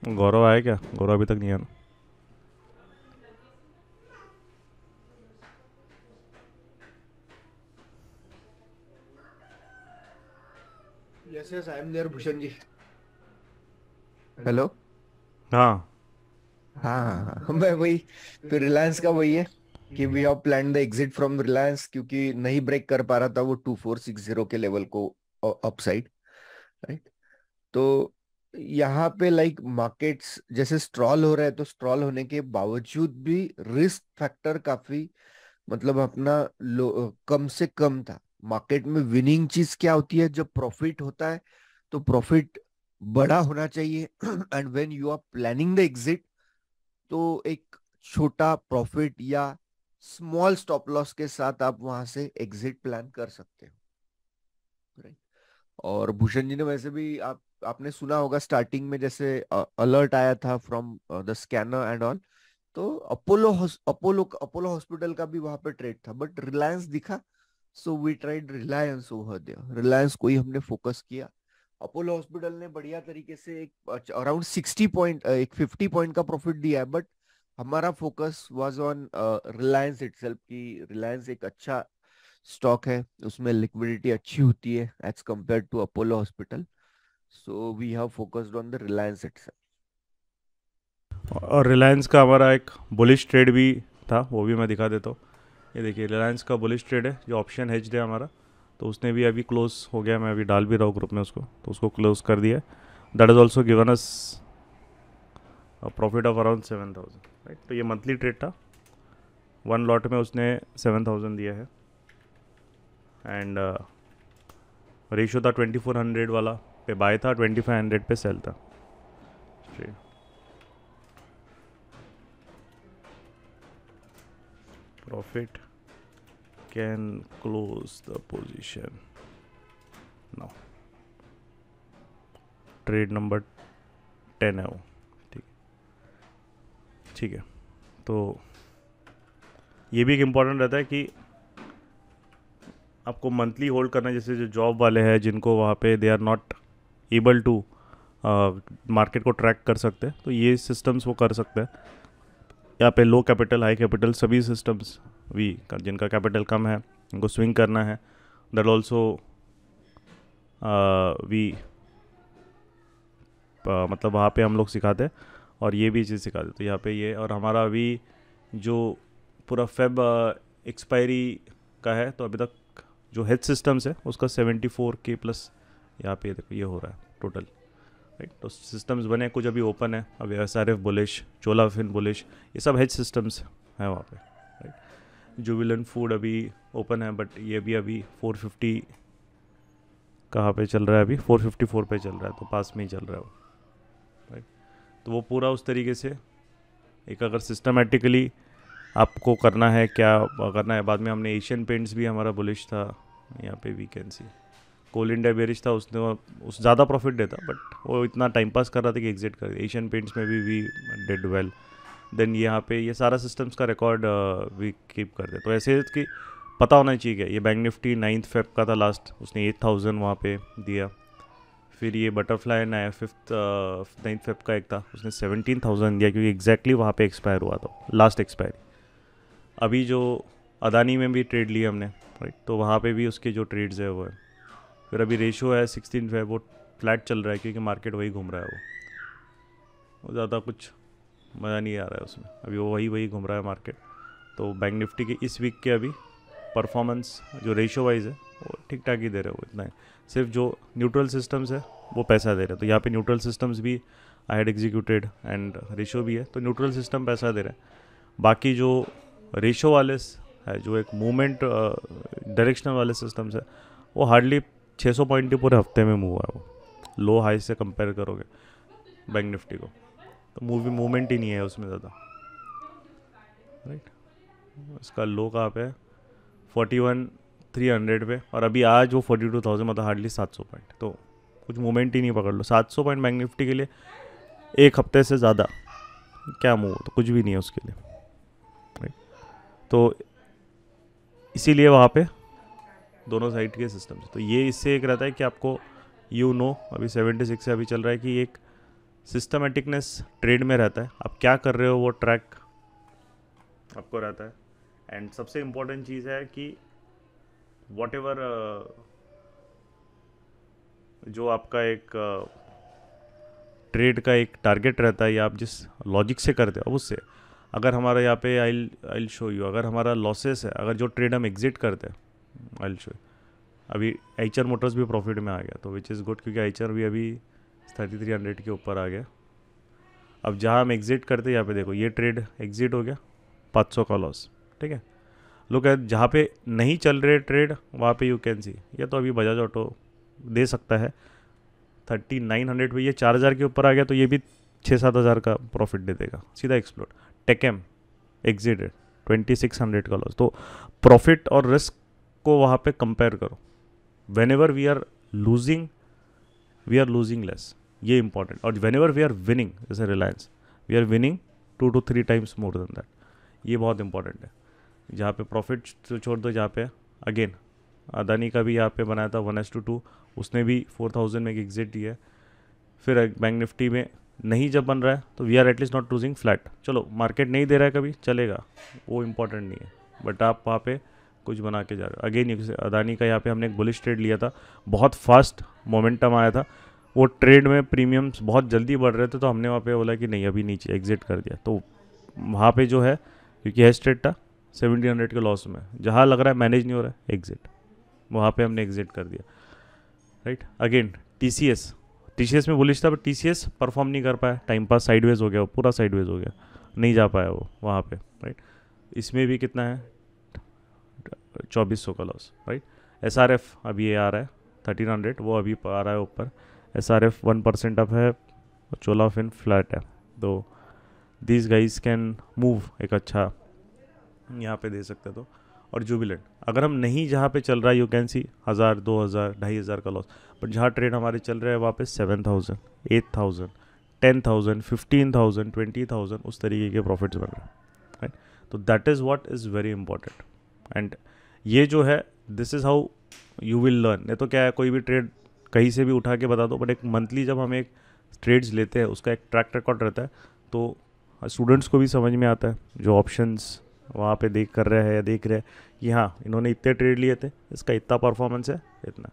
गौरव आया क्या? गौरव अभी तक नहीं आया ना? Yes yes I am there Bhushan ji. Hello. हाँ। हाँ हाँ हाँ मैं वही, फिर रिलायंस का वही है कि we have plan the exit from Reliance, क्योंकि नहीं ब्रेक कर पा रहा था वो 2460 के लेवल को अपसाइड, राइट। तो यहाँ पे लाइक मार्केट्स जैसे स्ट्रॉल हो रहा है, तो स्ट्रॉल होने के बावजूद भी रिस्क फैक्टर काफी मतलब अपना कम से कम था। मार्केट में विनिंग चीज क्या होती है, जब प्रॉफिट होता है तो प्रॉफिट बड़ा होना चाहिए and when you are planning the exit, तो एक छोटा प्रॉफिट या स्मॉल स्टॉप लॉस के साथ आप वहां से एग्जिट प्लान कर सकते हो, राइट। और भूषण जी ने वैसे भी आपने सुना होगा स्टार्टिंग में जैसे अलर्ट आया था from the scanner and all, तो अपोलो हॉस्पिटल का भी वहां पे ट्रेड था, बट रिलायंस दिखा, so we tried Reliance over there, Reliance को ही हमने फोकस किया। अपोलो हॉस्पिटल ने बढ़िया तरीके से एक अराउंड 60 पॉइंट, एक 50 पॉइंट का प्रॉफिट दिया है, बट हमारा focus was on Reliance itself, की रिलायंस एक अच्छा स्टॉक है, उसमें लिक्विडिटी अच्छी होती है as compare to Apollo hospital, so we have focused on the Reliance itself. और रिलायंस का हमारा एक बुलिश ट्रेड भी था, वो भी मैं दिखा देता हूँ। ये देखिए रिलायंस का बुलिश ट्रेड है, जो ऑप्शन हेज्ड है हमारा, तो उसने भी अभी क्लोज हो गया, मैं अभी डाल भी रहा हूँ ग्रुप में उसको, तो उसको क्लोज कर दिया। That is also given us profit of around 7,000, right. तो ये मंथली ट्रेड था, 1 लॉट में उसने 7,000 दिया है, एंड रेशियो था 2400 वाला पे बाय था, 2500 पे सेल था trade. Profit can close the position now, trade number 10 है वो, ठीक। ठीक है, तो ये भी एक इम्पॉर्टेंट रहता है कि आपको मंथली होल्ड करना है, जैसे जो जॉब वाले हैं जिनको वहाँ पे they are not able to market को ट्रैक कर सकते हैं, तो ये सिस्टम्स वो कर सकते हैं। यहाँ पे लो कैपिटल हाई कैपिटल सभी सिस्टम्स भी जिनका कैपिटल कम है उनको स्विंग करना है, दैट ऑल्सो वी मतलब वहाँ पे हम लोग सिखाते हैं और ये भी चीज़ सिखाते। तो यहाँ पे ये, और हमारा अभी जो पूरा फेब एक्सपायरी का है, तो अभी तक जो हेल्थ सिस्टम्स है उसका 74K प्लस यहाँ पे देखो ये हो रहा है टोटल, राइट। तो सिस्टम्स बने, कुछ अभी ओपन है, अभी SRF बुलिश, चोलाफिन बुलिश, ये सब हेल्थ सिस्टम्स हैं वहाँ पे, राइट। जुबिलेंट फूड अभी ओपन है, बट ये भी अभी 450 कहाँ पे चल रहा है, अभी 454 पे चल रहा है, तो पास में ही चल रहा है वो, राइट। तो वो पूरा उस तरीके से एक अगर सिस्टमेटिकली आपको करना है, क्या करना है। बाद में हमने एशियन पेंट्स भी हमारा बुलिश था, यहाँ पे we can see. Coal India bearish था, उसने उस ज़्यादा प्रॉफिट देता, बट वो इतना टाइम पास कर रहा था कि एग्जिट कर दिया। एशियन पेंट्स में भी वी डिड वेल। देन यहाँ पे ये सारा सिस्टम्स का रिकॉर्ड वी कीप करते। तो ऐसे कि पता होना चाहिए क्या, ये बैंक निफ्टी 9 फेब का था लास्ट, उसने 8000 वहाँ पे दिया। फिर ये बटरफ्लाई 9 फेब का एक था, उसने 17,000 दिया, क्योंकि एग्जैक्टली वहाँ पे एक्सपायर हुआ था, लास्ट एक्सपायरी। अभी जो अदानी में भी ट्रेड लिया हमने, राइट, तो वहाँ पे भी उसके जो ट्रेड्स है वो है। फिर अभी रेशो है 16 फेब, वो फ्लैट चल रहा है क्योंकि मार्केट वही घूम रहा है, वो ज़्यादा कुछ मज़ा नहीं आ रहा है उसमें, अभी वो वही घूम रहा है मार्केट। तो बैंक निफ्टी के इस वीक के अभी परफॉर्मेंस जो रेशो वाइज है वो ठीक ठाक ही दे रहे हो, इतना है। सिर्फ जो न्यूट्रल सिस्टम्स है वो पैसा दे रहे हैं, तो यहाँ पे न्यूट्रल सिस्टम्स भी I had executed and ratio भी है, तो न्यूट्रल सिस्टम पैसा दे रहे हैं। बाकी जो रेशो वाले है, जो एक मूवमेंट डायरेक्शनल वाले सिस्टम्स है, वो हार्डली 600 पॉइंट ही पूरे हफ्ते में मूव हुआ है, वो लो हाई से कंपेयर करोगे बैंक निफ्टी को, तो मूवमेंट ही नहीं है उसमें ज़्यादा, राइट। इसका लो कहाँ पे है, 41,300 पे, और अभी आज वो 42,000, मतलब हार्डली 700 पॉइंट, तो कुछ मूवमेंट ही नहीं पकड़ लो। 700 पॉइंट बैंक निफ्टी के लिए एक हफ्ते से ज़्यादा क्या मूव, तो कुछ भी नहीं है उसके लिए, राइट। तो इसीलिए वहाँ पे दोनों साइड के सिस्टम्स, तो ये इससे एक रहता है कि आपको अभी 76 से अभी चल रहा है कि एक सिस्टमेटिकनेस ट्रेड में रहता है, आप क्या कर रहे हो वो ट्रैक आपको रहता है। एंड सबसे इम्पोर्टेंट चीज़ है कि वॉट एवर जो आपका एक ट्रेड का एक टारगेट रहता है, या आप जिस लॉजिक से करते हो उससे, अगर हमारा यहाँ पे आई शो यू, अगर हमारा लॉसेस है, अगर जो ट्रेड हम एग्जिट करते हैं, आई शो अभी एचआर मोटर्स भी प्रॉफिट में आ गया, तो विच इज़ गुड, क्योंकि एचआर भी अभी 3300 के ऊपर आ गया। अब जहाँ हम एग्जिट करते हैं, यहाँ पे देखो ये ट्रेड एग्जिट हो गया, 500 का लॉस, ठीक है। लोग जहाँ पे नहीं चल रहे ट्रेड वहाँ पे यू कैन सी, या तो अभी बजाज ऑटो दे सकता है 3900 पे, ये 4000 के ऊपर आ गया तो ये भी 6-7 हज़ार का प्रॉफिट दे देगा, सीधा एक्सप्लोड। टेकएम एग्जिटेड 2600 का लॉस। तो प्रॉफिट और रिस्क को वहाँ पे कंपेयर करो। Whenever we are losing less, ये इंपॉर्टेंट। और whenever we are winning, जैसे Reliance, we are winning 2 to 3 times more than that, ये बहुत इंपॉर्टेंट है। जहाँ पे प्रॉफिट छोड़ दो, जहाँ पे अगेन अदानी का भी यहाँ पे बनाया था 1:2, उसने भी 4000 में एग्जिट दिया है। फिर बैंक निफ्टी में नहीं जब बन रहा है तो we are at least not losing flat. चलो मार्केट नहीं दे रहा है कभी, चलेगा, वो इम्पॉर्टेंट नहीं है, बट आप वहाँ पे कुछ बना के जा रहे हो। अगेन अदानी का यहाँ पे हमने एक बुलिश ट्रेड लिया था, बहुत फास्ट मोमेंटम आया था, वो ट्रेड में प्रीमियम्स बहुत जल्दी बढ़ रहे थे, तो हमने वहाँ पे बोला कि नहीं अभी नीचे एग्जिट कर दिया। तो वहाँ पे जो है, क्योंकि हेज ट्रेड था 1700 के लॉस में, जहाँ लग रहा है मैनेज नहीं हो रहा है एग्जिट, वहाँ पे हमने एग्जिट कर दिया, राइट। अगेन टीसीएस में बुलिश था, बट टीसीएस परफॉर्म नहीं कर पाया, टाइम पास साइडवेज हो गया, वो पूरा साइडवेज हो गया, नहीं जा पाया वो वहाँ पे, राइट। इसमें भी कितना है 2400 का लॉस, राइट। एसआरएफ अभी ये आ रहा है 1300, वो अभी आ रहा है ऊपर, एसआरएफ 1% अप है, चोलाफिन फ्लैट है, तो दीज गाइज कैन मूव एक अच्छा यहाँ पे दे सकते तो। और जुबिलेंट अगर हम नहीं जहाँ पे चल रहा है, यू कैन सी 1000, 2000, 2500 का लॉस, बट जहाँ ट्रेड हमारे चल रहे हैं वहाँ पे 7000, 8000, 10,000, 15,000, 20,000 उस तरीके के प्रॉफिट्स बन रहे हैं, राइट। तो that is what is very important. And ये जो है this is how you will learn. नहीं तो क्या है, कोई भी ट्रेड कहीं से भी उठा के बता दो, बट एक मंथली जब हम एक ट्रेड्स लेते हैं उसका एक ट्रैक रिकॉर्ड रहता है, तो स्टूडेंट्स को भी समझ में आता है जो ऑप्शंस वहाँ पे देख कर रहे हैं या देख रहे हैं कि हाँ इन्होंने इतने ट्रेड लिए थे, इसका इतना परफॉर्मेंस है इतना,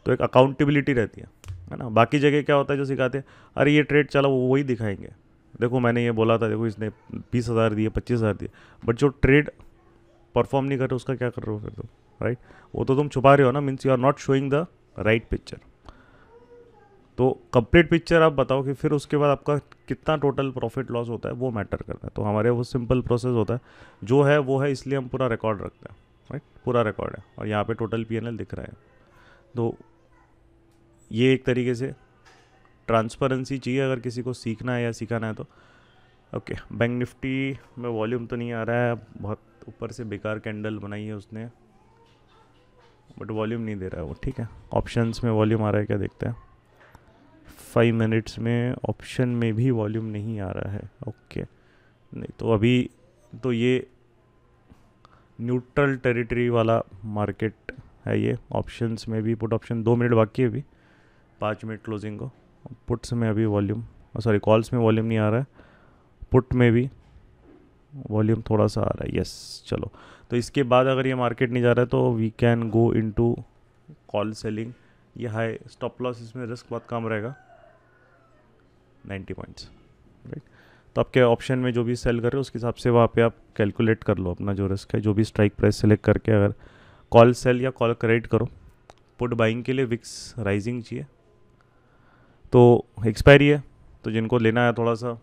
तो एक अकाउंटेबिलिटी रहती है ना। बाकी जगह क्या होता है जो सिखाते हैं, अरे ये ट्रेड चला, वो वही दिखाएंगे, देखो मैंने ये बोला था, देखो इसने 20,000 दिए 25,000 दिए, बट जो ट्रेड परफॉर्म नहीं कर रहे उसका क्या कर रहे हो फिर तुम, राइट? वो तो तुम छुपा रहे हो ना, means you are not showing the right picture. तो कंप्लीट पिक्चर आप बताओ कि फिर उसके बाद आपका कितना टोटल प्रॉफिट लॉस होता है वो मैटर करता है। तो हमारे वो सिंपल प्रोसेस होता है जो है वो है, इसलिए हम पूरा रिकॉर्ड रखते हैं, राइट? पूरा रिकॉर्ड है और यहाँ पे टोटल पीएनएल दिख रहा है। तो ये एक तरीके से ट्रांसपेरेंसी चाहिए अगर किसी को सीखना है या सिखाना है तो। ओके, बैंक निफ्टी में वॉल्यूम तो नहीं आ रहा है, बहुत ऊपर से बेकार कैंडल बनाई है उसने, बट वॉल्यूम नहीं दे रहा है वो, ठीक है। ऑप्शंस में वॉल्यूम आ रहा है क्या देखते हैं। 5 मिनट्स में ऑप्शन में भी वॉल्यूम नहीं आ रहा है, ओके। नहीं तो अभी तो ये न्यूट्रल टेरिटरी वाला मार्केट है ये। ऑप्शंस में भी पुट ऑप्शन 2 मिनट बाकी है अभी, 5 मिनट क्लोजिंग को। पुट्स में अभी वॉल्यूम, सॉरी कॉल्स में वॉल्यूम नहीं आ रहा है, पुट में भी वॉल्यूम थोड़ा सा आ रहा है, यस। चलो, तो इसके बाद अगर ये मार्केट नहीं जा रहा है तो we can go into call selling. ये हाई स्टॉप लॉस, इसमें रिस्क बहुत कम रहेगा, 90 पॉइंट्स, राइट? तो आपके ऑप्शन में जो भी सेल कर रहे हो उसके हिसाब से वहाँ पे आप कैलकुलेट कर लो अपना जो रिस्क है, जो भी स्ट्राइक प्राइस सेलेक्ट करके अगर कॉल सेल या कॉल क्रेडिट करो। पुट बाइंग के लिए विक्स राइजिंग चाहिए, तो एक्सपायरी है, तो जिनको लेना है थोड़ा सा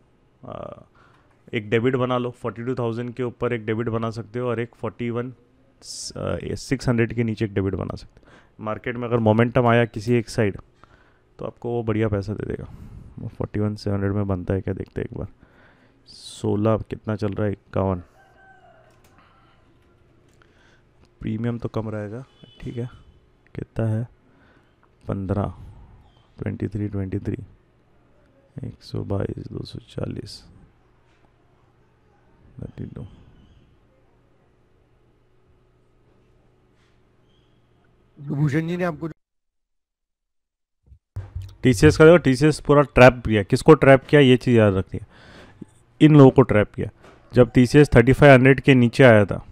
एक डेबिट बना लो, 42,000 के ऊपर एक डेबिट बना सकते हो और एक 41,600 के नीचे एक डेबिट बना सकते हो। मार्केट में अगर मोमेंटम आया किसी एक साइड तो आपको वो बढ़िया पैसा दे देगा। 41,700 में बनता है क्या देखते हैं एक बार। 16 कितना चल रहा है, 51। प्रीमियम तो कम रहेगा, ठीक है। कितना है, 15, 23, 122, 240, 32। भूषण जी ने आपको टीसीएस का देखो, टीसीएस पूरा ट्रैप किया। किसको ट्रैप किया ये चीज़ याद रखनी है, इन लोगों को ट्रैप किया। जब टीसीएस 3500 के नीचे आया था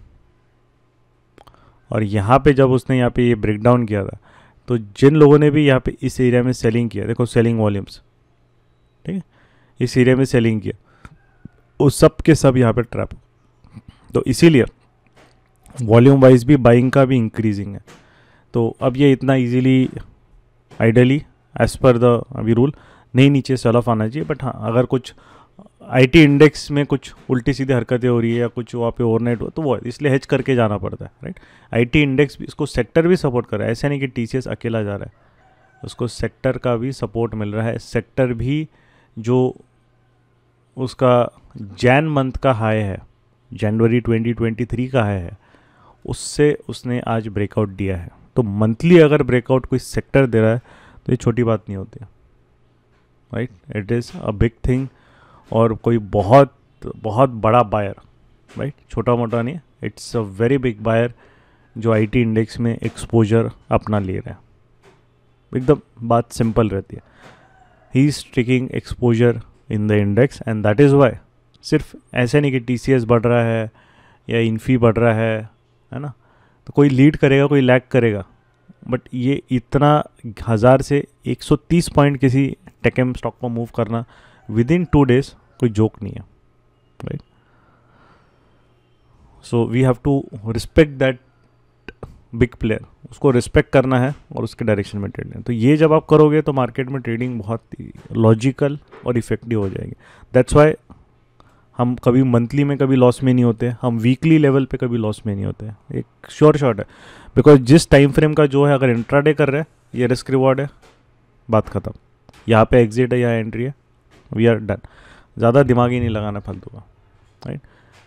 और यहाँ पे जब उसने यहाँ पे ये ब्रेक डाउन किया था, तो जिन लोगों ने भी यहाँ पे इस एरिया में सेलिंग किया, देखो सेलिंग वॉल्यूम्स, ठीक है, इस एरिया में सेलिंग किया, उस सब के सब यहाँ पे ट्रैप। तो इसीलिए वॉल्यूम वाइज भी बाइंग का भी इंक्रीजिंग है। तो अब ये इतना easily ideally as per the अभी रूल नहीं नीचे सेल ऑफ आना चाहिए, बट हाँ अगर कुछ आईटी इंडेक्स में कुछ उल्टी सीधी हरकतें हो रही है या कुछ वहाँ पे ओवरनाइट हो तो वो इसलिए हेज करके जाना पड़ता है, राइट? आईटी इंडेक्स भी, इसको सेक्टर भी सपोर्ट कर रहा है, ऐसा नहीं कि टीसीएस अकेला जा रहा है, उसको सेक्टर का भी सपोर्ट मिल रहा है। सेक्टर भी जो उसका जैन मंथ का हाई है, जनवरी 2023 का हाई है, उससे उसने आज ब्रेकआउट दिया है। तो मंथली अगर ब्रेकआउट कोई सेक्टर दे रहा है तो ये छोटी बात नहीं होती है, right? It is a big thing. और कोई बहुत बहुत बड़ा बायर, राइट, छोटा मोटा नहीं, it's a very big buyer जो आईटी इंडेक्स में एक्सपोजर अपना ले रहा है। एकदम बात सिंपल रहती है, he is taking exposure in the index and that is why. सिर्फ ऐसे नहीं कि टीसीएस बढ़ रहा है या इन्फी बढ़ रहा है ना, तो कोई लीड करेगा कोई लैग करेगा, बट ये इतना 1000 से 130 पॉइंट किसी टेकएम स्टॉक को मूव करना विद इन 2 days कोई जोक नहीं है, right? So we have to respect that big player, उसको रिस्पेक्ट करना है और उसके डायरेक्शन में ट्रेड लेना। तो ये जब आप करोगे तो मार्केट में ट्रेडिंग बहुत लॉजिकल और इफेक्टिव हो जाएगी। दैट्स वाई हम कभी मंथली में कभी लॉस में नहीं होते, हम वीकली लेवल पे कभी लॉस में नहीं होते। एक श्योर शॉट है, बिकॉज जिस टाइम फ्रेम का जो है, अगर इंट्राडे कर रहे हैं ये रिस्क रिवॉर्ड है, बात खत्म। यहाँ पे एग्जिट है, यहाँ एंट्री है, वी आर डन। ज़्यादा दिमाग ही नहीं लगाना फालतू का, राइट?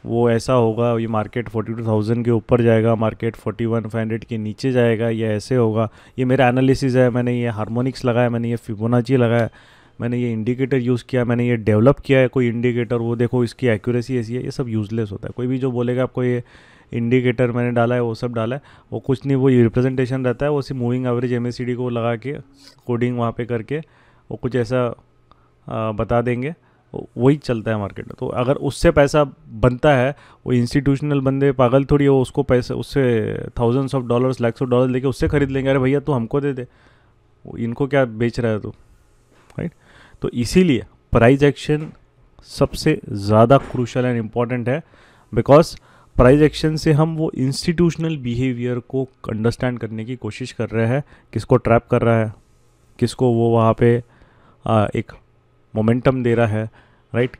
वो ऐसा होगा, ये मार्केट 42,000 के ऊपर जाएगा, मार्केट 41,500 के नीचे जाएगा, ये ऐसे होगा। ये मेरा एनालिसिस है, मैंने ये हार्मोनिक्स लगाया, मैंने ये फिबोनाची लगाया, मैंने ये इंडिकेटर यूज़ किया, मैंने ये डेवलप किया है कोई इंडिकेटर, वो देखो इसकी एक्यूरेसी ऐसी है, ये सब यूजलेस होता है। कोई भी जो बोलेगा आपको ये इंडिकेटर मैंने डाला है, वो सब डाला है, वो कुछ नहीं, वो रिप्रेजेंटेशन रहता है, वो सिर्फ मूविंग एवरेज MACD को लगा के कोडिंग वहाँ पे करके वो कुछ ऐसा बता देंगे, वही चलता है मार्केट में। तो अगर उससे पैसा बनता है, वो इंस्टीट्यूशनल बंदे पागल थोड़ी है, वो उसको पैसे उससे thousands of dollars lakhs of dollar लेके उससे खरीद लेंगे। अरे भैया तू हमको दे दे, इनको क्या बेच रहा है तू, राइट। तो इसीलिए प्राइस एक्शन सबसे ज़्यादा क्रूशल एंड इम्पॉर्टेंट है, बिकॉज प्राइस एक्शन से हम वो इंस्टीट्यूशनल बिहेवियर को अंडरस्टैंड करने की कोशिश कर रहे हैं, किसको ट्रैप कर रहा है, किसको वो वहाँ पे एक मोमेंटम दे रहा है, राइट,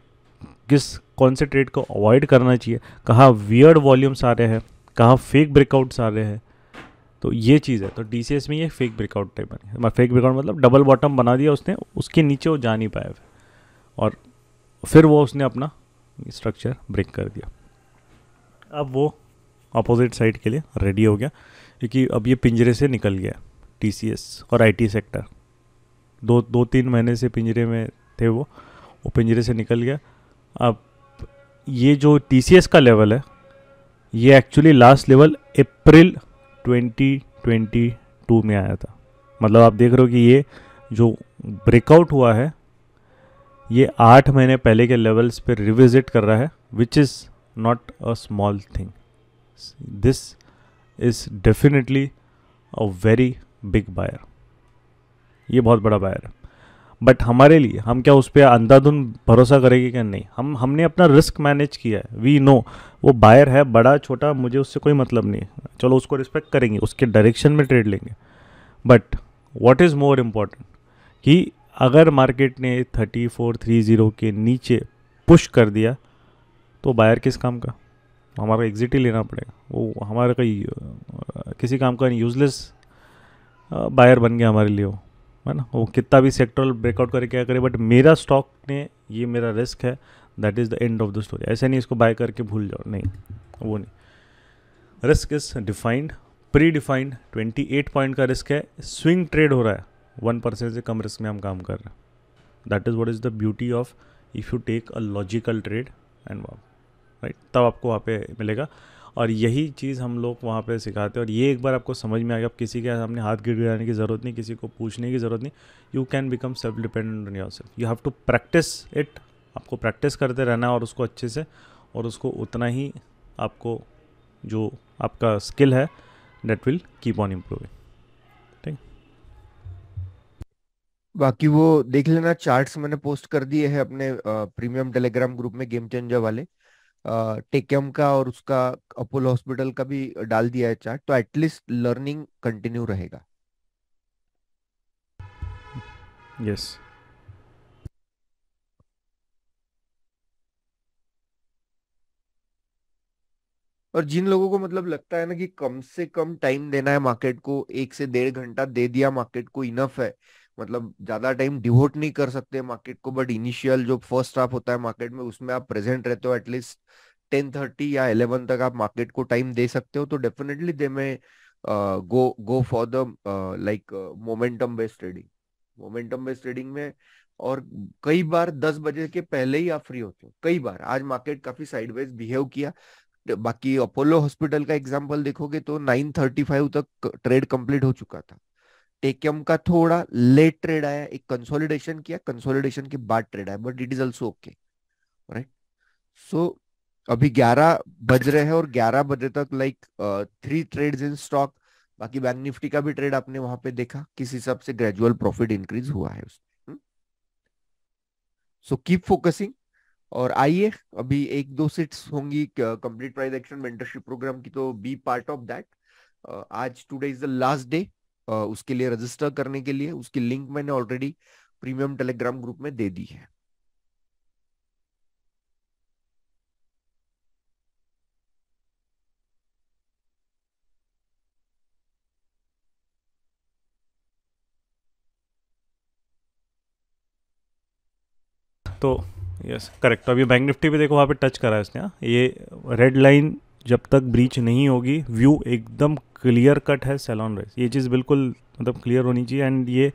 कौन से ट्रेड को अवॉइड करना चाहिए, कहाँ वियर्ड वॉल्यूम्स आ रहे हैं, कहाँ फेक ब्रेकआउट्स आ रहे हैं। तो ये चीज़ है। तो DCS में ये फेक ब्रेकआउट टाइप बनी, फेक ब्रेकआउट मतलब डबल बॉटम बना दिया उसने, उसके नीचे वो जा नहीं पाया और फिर वो उसने अपना स्ट्रक्चर ब्रेक कर दिया। अब वो अपोजिट साइड के लिए रेडी हो गया, क्योंकि अब ये पिंजरे से निकल गया TCS और IT सेक्टर। 2-3 महीने से पिंजरे में थे वो पिंजरे से निकल गया। अब ये जो TCS का लेवल है, ये एक्चुअली लास्ट लेवल अप्रैल 2022 में आया था। मतलब आप देख रहे हो कि ये जो ब्रेकआउट हुआ है, ये 8 महीने पहले के लेवल्स पे रिविजिट कर रहा है, which is not a small thing. This is definitely a very big buyer, ये बहुत बड़ा बायर है। बट हमारे लिए, हम क्या उस पर अंधाधुंध भरोसा करेंगे क्या? नहीं, हमने अपना रिस्क मैनेज किया है। वी नो वो बायर है, बड़ा छोटा मुझे उससे कोई मतलब नहीं, चलो उसको रिस्पेक्ट करेंगे, उसके डायरेक्शन में ट्रेड लेंगे। But what is more important कि अगर मार्केट ने 3430 के नीचे पुश कर दिया तो बायर किस काम का? हमारा एग्जिट ही लेना पड़ेगा। वो हमारा कोई किसी काम का नहीं, यूजलेस बायर बन गया हमारे लिए वो, है ना। वो कितना भी सेक्टरल ब्रेकआउट करे क्या करे, बट मेरा स्टॉक ने, ये मेरा रिस्क है, that is the end of the story. ऐसे नहीं इसको बाय करके भूल जाओ, नहीं, वो नहीं। Risk is defined, pre defined. 28 point का रिस्क है, स्विंग ट्रेड हो रहा है, 1% से कम रिस्क में हम काम कर रहे हैं। That is what is the beauty of if you take a logical trade and wow, right, तब आपको वहाँ पे मिलेगा। और यही चीज़ हम लोग वहाँ पे सिखाते हैं। और ये एक बार आपको समझ में आ गया, आप किसी के सामने हाथ गिड़गिड़ाने की ज़रूरत नहीं, किसी को पूछने की ज़रूरत नहीं। You can become self dependent on yourself. You have to practice it. आपको प्रैक्टिस करते रहना है और उसको अच्छे से, और उसको उतना ही आपको जो आपका स्किल है that will keep on improving. ठीक, बाकी वो देख लेना, चार्ट्स मैंने पोस्ट कर दिए हैं अपने प्रीमियम टेलीग्राम ग्रुप में, गेम चेंजर वाले। टेक्यम का और उसका अपोलो हॉस्पिटल का भी डाल दिया है चार्ट, तो एटलीस्ट लर्निंग कंटिन्यू रहेगा। यस। और जिन लोगों को मतलब लगता है ना कि कम से कम टाइम देना है मार्केट को, 1 से 1.5 घंटा दे दिया मार्केट को इनफ है, मतलब ज्यादा टाइम डिवोट नहीं कर सकते मार्केट को, बट इनिशियल जो फर्स्ट हाफ होता है मार्केट में उसमें आप प्रेजेंट रहते हो, एटलीस्ट 10:30 या 11 तक आप मार्केट को टाइम दे सकते हो, तो definitely they may go go for the like momentum based trading. Momentum based trading में, और कई बार 10 बजे के पहले ही आप फ्री होते हो। कई बार आज मार्केट काफी साइडवेज बिहेव किया। बाकी अपोलो हॉस्पिटल का एग्जांपल देखोगे तो 9:35 तक ट्रेड कंप्लीट हो चुका था। टेक्यम का थोड़ा लेट ट्रेड आया, एक कंसोलिडेशन किया, कंसोलिडेशन के बाद ट्रेड आया, but it is also okay, right. So अभी 11 बज रहे हैं और 11 बजे तक लाइक 3 ट्रेड्स इन स्टॉक। बाकी बैंक निफ्टी का भी ट्रेड आपने वहां पे देखा, किस हिसाब से ग्रेजुअल प्रॉफिट इंक्रीज हुआ है उसमें। So keep focusing. और आइए, अभी 1-2 सीट्स होंगी complete price action mentorship program की, तो बी पार्ट ऑफ दैट। आज today is the last day उसके लिए रजिस्टर करने के लिए। उसकी लिंक मैंने ऑलरेडी प्रीमियम टेलीग्राम ग्रुप में दे दी है। तो यस करेक्ट। तो अभी बैंक निफ्टी भी देखो वहाँ पे टच करा है इसने, हाँ। ये रेड लाइन जब तक ब्रीच नहीं होगी, व्यू एकदम क्लियर कट है सेल ऑन राइज। ये चीज़ बिल्कुल मतलब क्लियर होनी चाहिए। एंड ये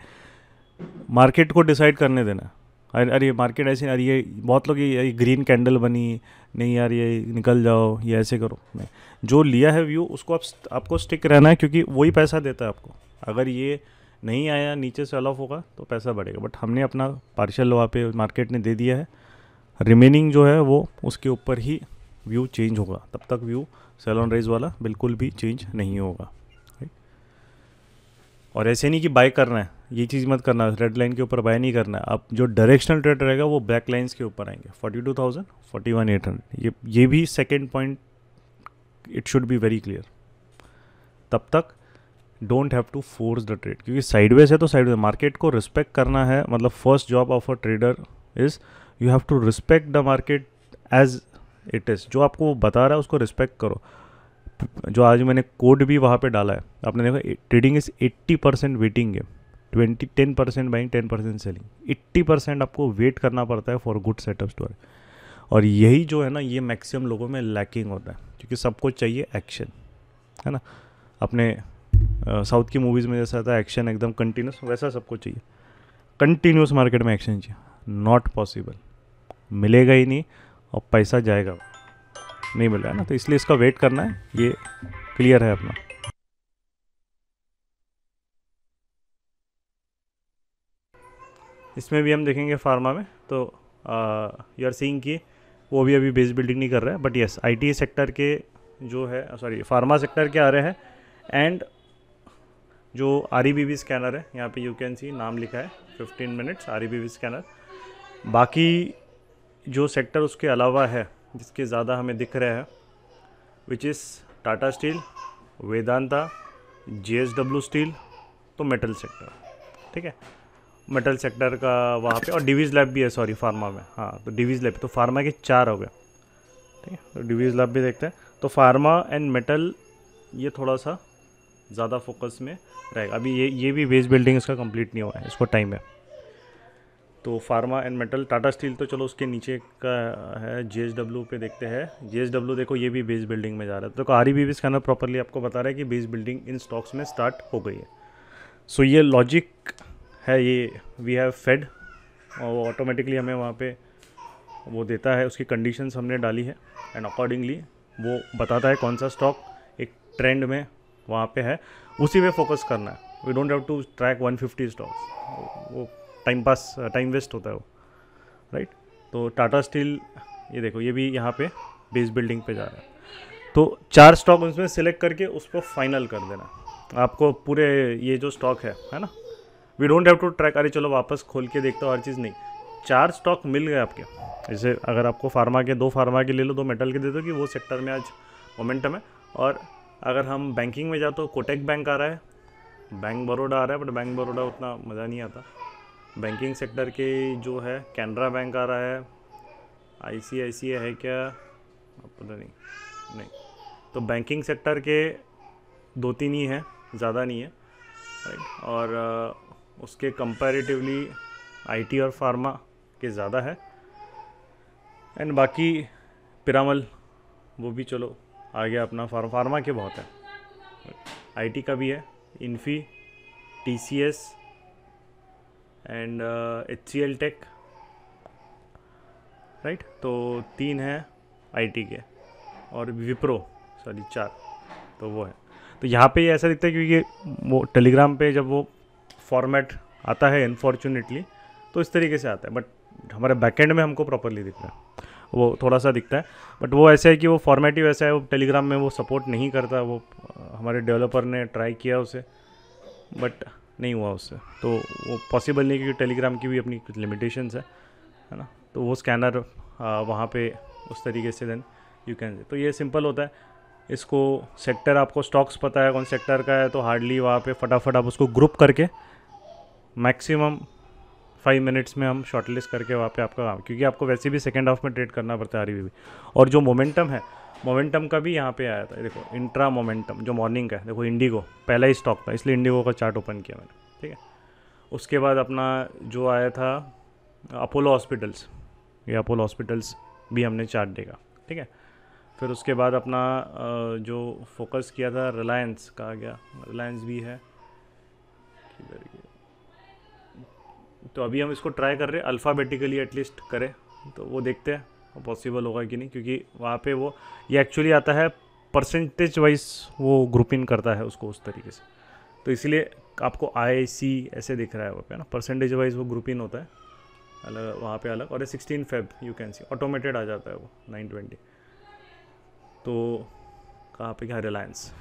मार्केट को डिसाइड करने देना। अरे ये मार्केट ऐसे, अरे ये बहुत लोग ये ग्रीन कैंडल बनी, नहीं यार ये निकल जाओ, ये ऐसे करो। नहीं, जो लिया है व्यू उसको आपको स्टिक रहना है, क्योंकि वही पैसा देता है आपको। अगर ये नहीं आया, नीचे से ऑफ होगा तो पैसा बढ़ेगा, बट हमने अपना पार्शियल वहाँ पे मार्केट ने दे दिया है। रिमेनिंग जो है वो उसके ऊपर ही व्यू चेंज होगा, तब तक व्यू सेल ऑन राइज वाला बिल्कुल भी चेंज नहीं होगा। और ऐसे नहीं कि बाय करना है, ये चीज़ मत करना, रेड लाइन के ऊपर बाय नहीं करना है। अब जो डायरेक्शनल ट्रेड रहेगा वो ब्लैक लाइंस के ऊपर आएंगे, 42,000, 41,800। ये भी second point, it should be very clear. तब तक don't have to force the trade, क्योंकि साइडवेज है तो साइडवेज, मार्केट को रिस्पेक्ट करना है। मतलब first job of a trader is you have to respect the market as it is. जो आपको वो बता रहा है उसको रिस्पेक्ट करो। जो आज मैंने कोड भी वहाँ पे डाला है, आपने देखा, trading is 80% waiting game, 10% buying, 10% selling. 80% आपको वेट करना पड़ता है फॉर गुड सेटअप स्टोरी। और यही जो है ना, ये मैक्सिमम लोगों में लैकिंग होता है, क्योंकि सबको चाहिए एक्शन, है ना। अपने साउथ की मूवीज़ में जैसा था एक्शन एकदम कंटिन्यूस, वैसा सबको चाहिए कंटिन्यूस। मार्केट में एक्शन चाहिए, नॉट पॉसिबल, मिलेगा ही नहीं, और पैसा जाएगा नहीं मिल रहा है ना, तो इसलिए इसका वेट करना है, ये क्लियर है अपना। इसमें भी हम देखेंगे फार्मा में, तो यू आर सीइंग कि वो भी अभी बेस बिल्डिंग नहीं कर रहा है, बट यस आईटी सेक्टर के जो है, सॉरी फार्मा सेक्टर के आ रहे हैं। एंड जो आरईबीवी स्कैनर है, यहाँ पे यू कैन सी नाम लिखा है 15 मिनट्स आरईबीवी स्कैनर। बाकी जो सेक्टर उसके अलावा है जिसके ज़्यादा हमें दिख रहे हैं, which is Tata steel, Vedanta, JSW steel, तो मेटल सेक्टर, ठीक है। मेटल सेक्टर का वहाँ पे, और डिवीज़ लैब भी है, सॉरी फार्मा में, हाँ तो डिवीज़ लैब, तो फार्मा के 4 हो गए, ठीक है। तो डिवीज़ लैब भी देखते हैं। तो फार्मा एंड मेटल ये थोड़ा सा ज़्यादा फोकस में रहेगा। अभी ये भी बेस बिल्डिंग इसका कंप्लीट नहीं हुआ है, इसको टाइम है। तो pharma and metal, Tata steel तो चलो उसके नीचे का है। जेएसडब्ल्यू पे देखते हैं। जेएसडब्ल्यू देखो ये भी बेस बिल्डिंग में जा रहा है, तो आरईबीवी स्कैनर प्रॉपरली आपको बता रहा है कि बेस बिल्डिंग इन स्टॉक्स में स्टार्ट हो गई है। सो ये लॉजिक है, ये वी हैव फेड, और ऑटोमेटिकली हमें वहाँ पे वो देता है, उसकी कंडीशंस हमने डाली है, एंड अकॉर्डिंगली वो बताता है कौन सा स्टॉक एक ट्रेंड में वहाँ पे है, उसी पे फोकस करना है। We don't have to track 150 stocks, वो टाइम पास, टाइम वेस्ट होता है वो, राइट। तो टाटा स्टील ये देखो, ये भी यहाँ पे बेस बिल्डिंग पे जा रहा है। तो 4 स्टॉक उसमें सिलेक्ट करके उस पर फाइनल कर देना आपको पूरे, ये जो स्टॉक है ना। We don't have to track, अरे चलो वापस खोल के देखता हूँ हर चीज़, नहीं। 4 स्टॉक मिल गए आपके। जैसे अगर आपको फार्मा के 2 फार्मा के ले लो, 2 मेटल के दे दो, कि वो सेक्टर में आज मोमेंटम है। और अगर हम बैंकिंग में जाए तो कोटक बैंक आ रहा है, बैंक बड़ौदा आ रहा है, बट बैंक बड़ौदा उतना मज़ा नहीं आता। बैंकिंग सेक्टर के जो है कैनरा बैंक आ रहा है, आईसीआईसीआई है क्या, पता नहीं। तो बैंकिंग सेक्टर के 2-3 ही हैं, ज़्यादा नहीं है, राइट। और उसके कंपैरेटिवली आईटी और फार्मा के ज़्यादा है। एंड बाकी पिरामल वो भी चलो आ गया अपना, फार्मा के बहुत है, आईटी का भी है, इन्फी, टीसीएस एंड एचसीएल टेक, राइट। तो 3 हैं आईटी के, और विप्रो, सॉरी 4, तो वो है। तो यहाँ पे ऐसा दिखता है क्योंकि वो टेलीग्राम पे जब वो फॉर्मेट आता है अनफॉर्चुनेटली तो इस तरीके से आता है, बट हमारे बैकएंड में हमको प्रॉपरली दिखता है, वो थोड़ा सा दिखता है। बट वो ऐसा है कि वो फॉर्मेट ही वैसा है, वो टेलीग्राम में वो सपोर्ट नहीं करता। वो हमारे डेवलपर ने ट्राई किया उसे, बट नहीं हुआ उससे, तो वो पॉसिबल नहीं, क्योंकि टेलीग्राम की भी अपनी कुछ लिमिटेशंस है ना। तो वो स्कैनर वहाँ पे उस तरीके से देन यू कैन, तो ये सिंपल होता है। इसको सेक्टर, आपको स्टॉक्स पता है कौन सेक्टर का है, तो हार्डली वहाँ पे फटाफट आप उसको ग्रुप करके मैक्सिमम 5 मिनट्स में हम शॉर्टलिस्ट करके वहाँ पे आपका काम, क्योंकि आपको वैसे भी सेकेंड हाफ में ट्रेड करना पड़ता है आरईबीवी। और जो मोमेंटम है, मोमेंटम का भी यहाँ पे आया था, देखो इंट्रा मोमेंटम जो मॉर्निंग का है, देखो इंडिगो पहला ही स्टॉक था, इसलिए इंडिगो का चार्ट ओपन किया मैंने, ठीक है। उसके बाद अपना जो आया था अपोलो हॉस्पिटल्स, ये अपोलो हॉस्पिटल्स भी हमने चार्ट देखा, ठीक है। फिर उसके बाद अपना जो फोकस किया था रिलायंस का, आ गया रिलायंस भी है, तो अभी हम इसको ट्राई कर रहे हैं अल्फ़ाबेटिकली एटलीस्ट करें, तो वो देखते हैं पॉसिबल होगा कि नहीं, क्योंकि वहाँ पे वो ये एक्चुअली आता है परसेंटेज वाइज, वो ग्रुप इन करता है उसको उस तरीके से। तो इसलिए आपको आई सी ऐसे दिख रहा है वहाँ पे ना, परसेंटेज वाइज वो ग्रुप इन होता है अलग वहाँ पे अलग। और ये 16 Feb you can see automated आ जाता है वो 920। तो कहाँ पे क्या, रिलायंस।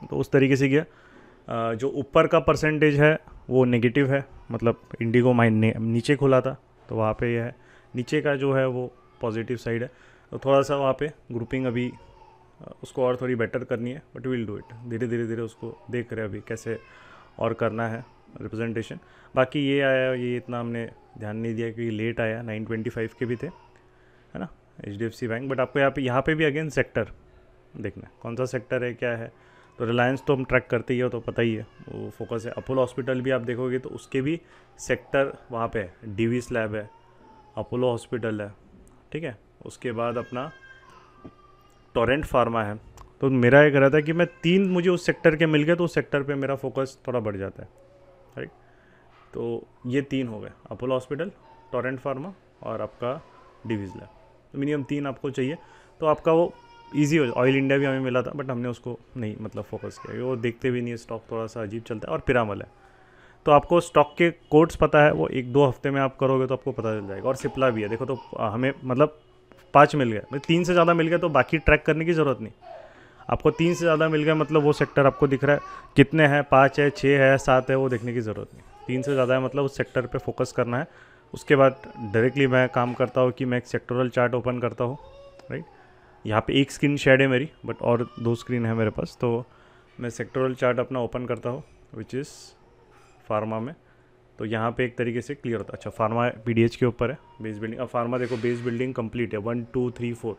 तो उस तरीके से किया। जो ऊपर का परसेंटेज है वो नेगेटिव है, मतलब इंडिगो नीचे खुला था तो वहाँ पे ये है, नीचे का जो है वो पॉजिटिव साइड है। तो थोड़ा सा वहाँ पे ग्रुपिंग अभी उसको और थोड़ी बेटर करनी है, बट विल डू इट, धीरे धीरे धीरे उसको देख रहे हैं अभी कैसे और करना है रिप्रेजेंटेशन। बाकी ये आया, ये इतना हमने ध्यान नहीं दिया क्योंकि लेट आया, 925 के भी थे, है ना, HDFC बैंक। बट आपको यहाँ पे भी अगेन सेक्टर देखना है, कौन सा सेक्टर है क्या है। तो रिलायंस तो हम ट्रैक करते ही हो, तो पता ही है वो फोकस है। अपोलो हॉस्पिटल भी आप देखोगे तो उसके भी सेक्टर वहाँ पे है, डीवी स्लैब है, अपोलो हॉस्पिटल है, ठीक है। उसके बाद अपना टोरेंट फार्मा है। तो मेरा ये कह रहा था कि मैं 3 मुझे उस सेक्टर के मिल गए तो उस सेक्टर पे मेरा फोकस थोड़ा बढ़ जाता है, राइट। तो ये 3 हो गए, अपोलो हॉस्पिटल, टोरेंट फार्मा और आपका डीवीज लैब। तो मिनिमम 3 आपको चाहिए, तो आपका वो ईजी हो। ऑयल इंडिया भी हमें मिला था बट हमने उसको नहीं मतलब फोकस किया, वो देखते भी नहीं है, स्टॉक थोड़ा सा अजीब चलता है। और पिरामल है, तो आपको स्टॉक के कोड्स पता है, वो 1-2 हफ्ते में आप करोगे तो आपको पता चल जाएगा। और सिप्ला भी है, देखो तो हमें मतलब 5 मिल गए, 3 से ज़्यादा मिल गए तो बाकी ट्रैक करने की ज़रूरत नहीं। आपको 3 से ज़्यादा मिल गए मतलब वो सेक्टर आपको दिख रहा है, कितने हैं, 5 है, 6 है, 7 है, वो देखने की ज़रूरत नहीं। 3 से ज़्यादा है मतलब उस सेक्टर पे फोकस करना है। उसके बाद डायरेक्टली मैं काम करता हूँ कि मैं एक सेक्टोरल चार्ट ओपन करता हूँ, राइट। यहाँ पे एक स्क्रीन शेयर है मेरी, बट और 2 स्क्रीन है मेरे पास। तो मैं सेक्टोरल चार्ट अपना ओपन करता हूँ विच इज़ फार्मा में। तो यहाँ पे एक तरीके से क्लियर होता है। अच्छा, फार्मा PDH के ऊपर है, बेस बिल्डिंग। अब फार्मा देखो, बेस बिल्डिंग कंप्लीट है, 1 2 3 4।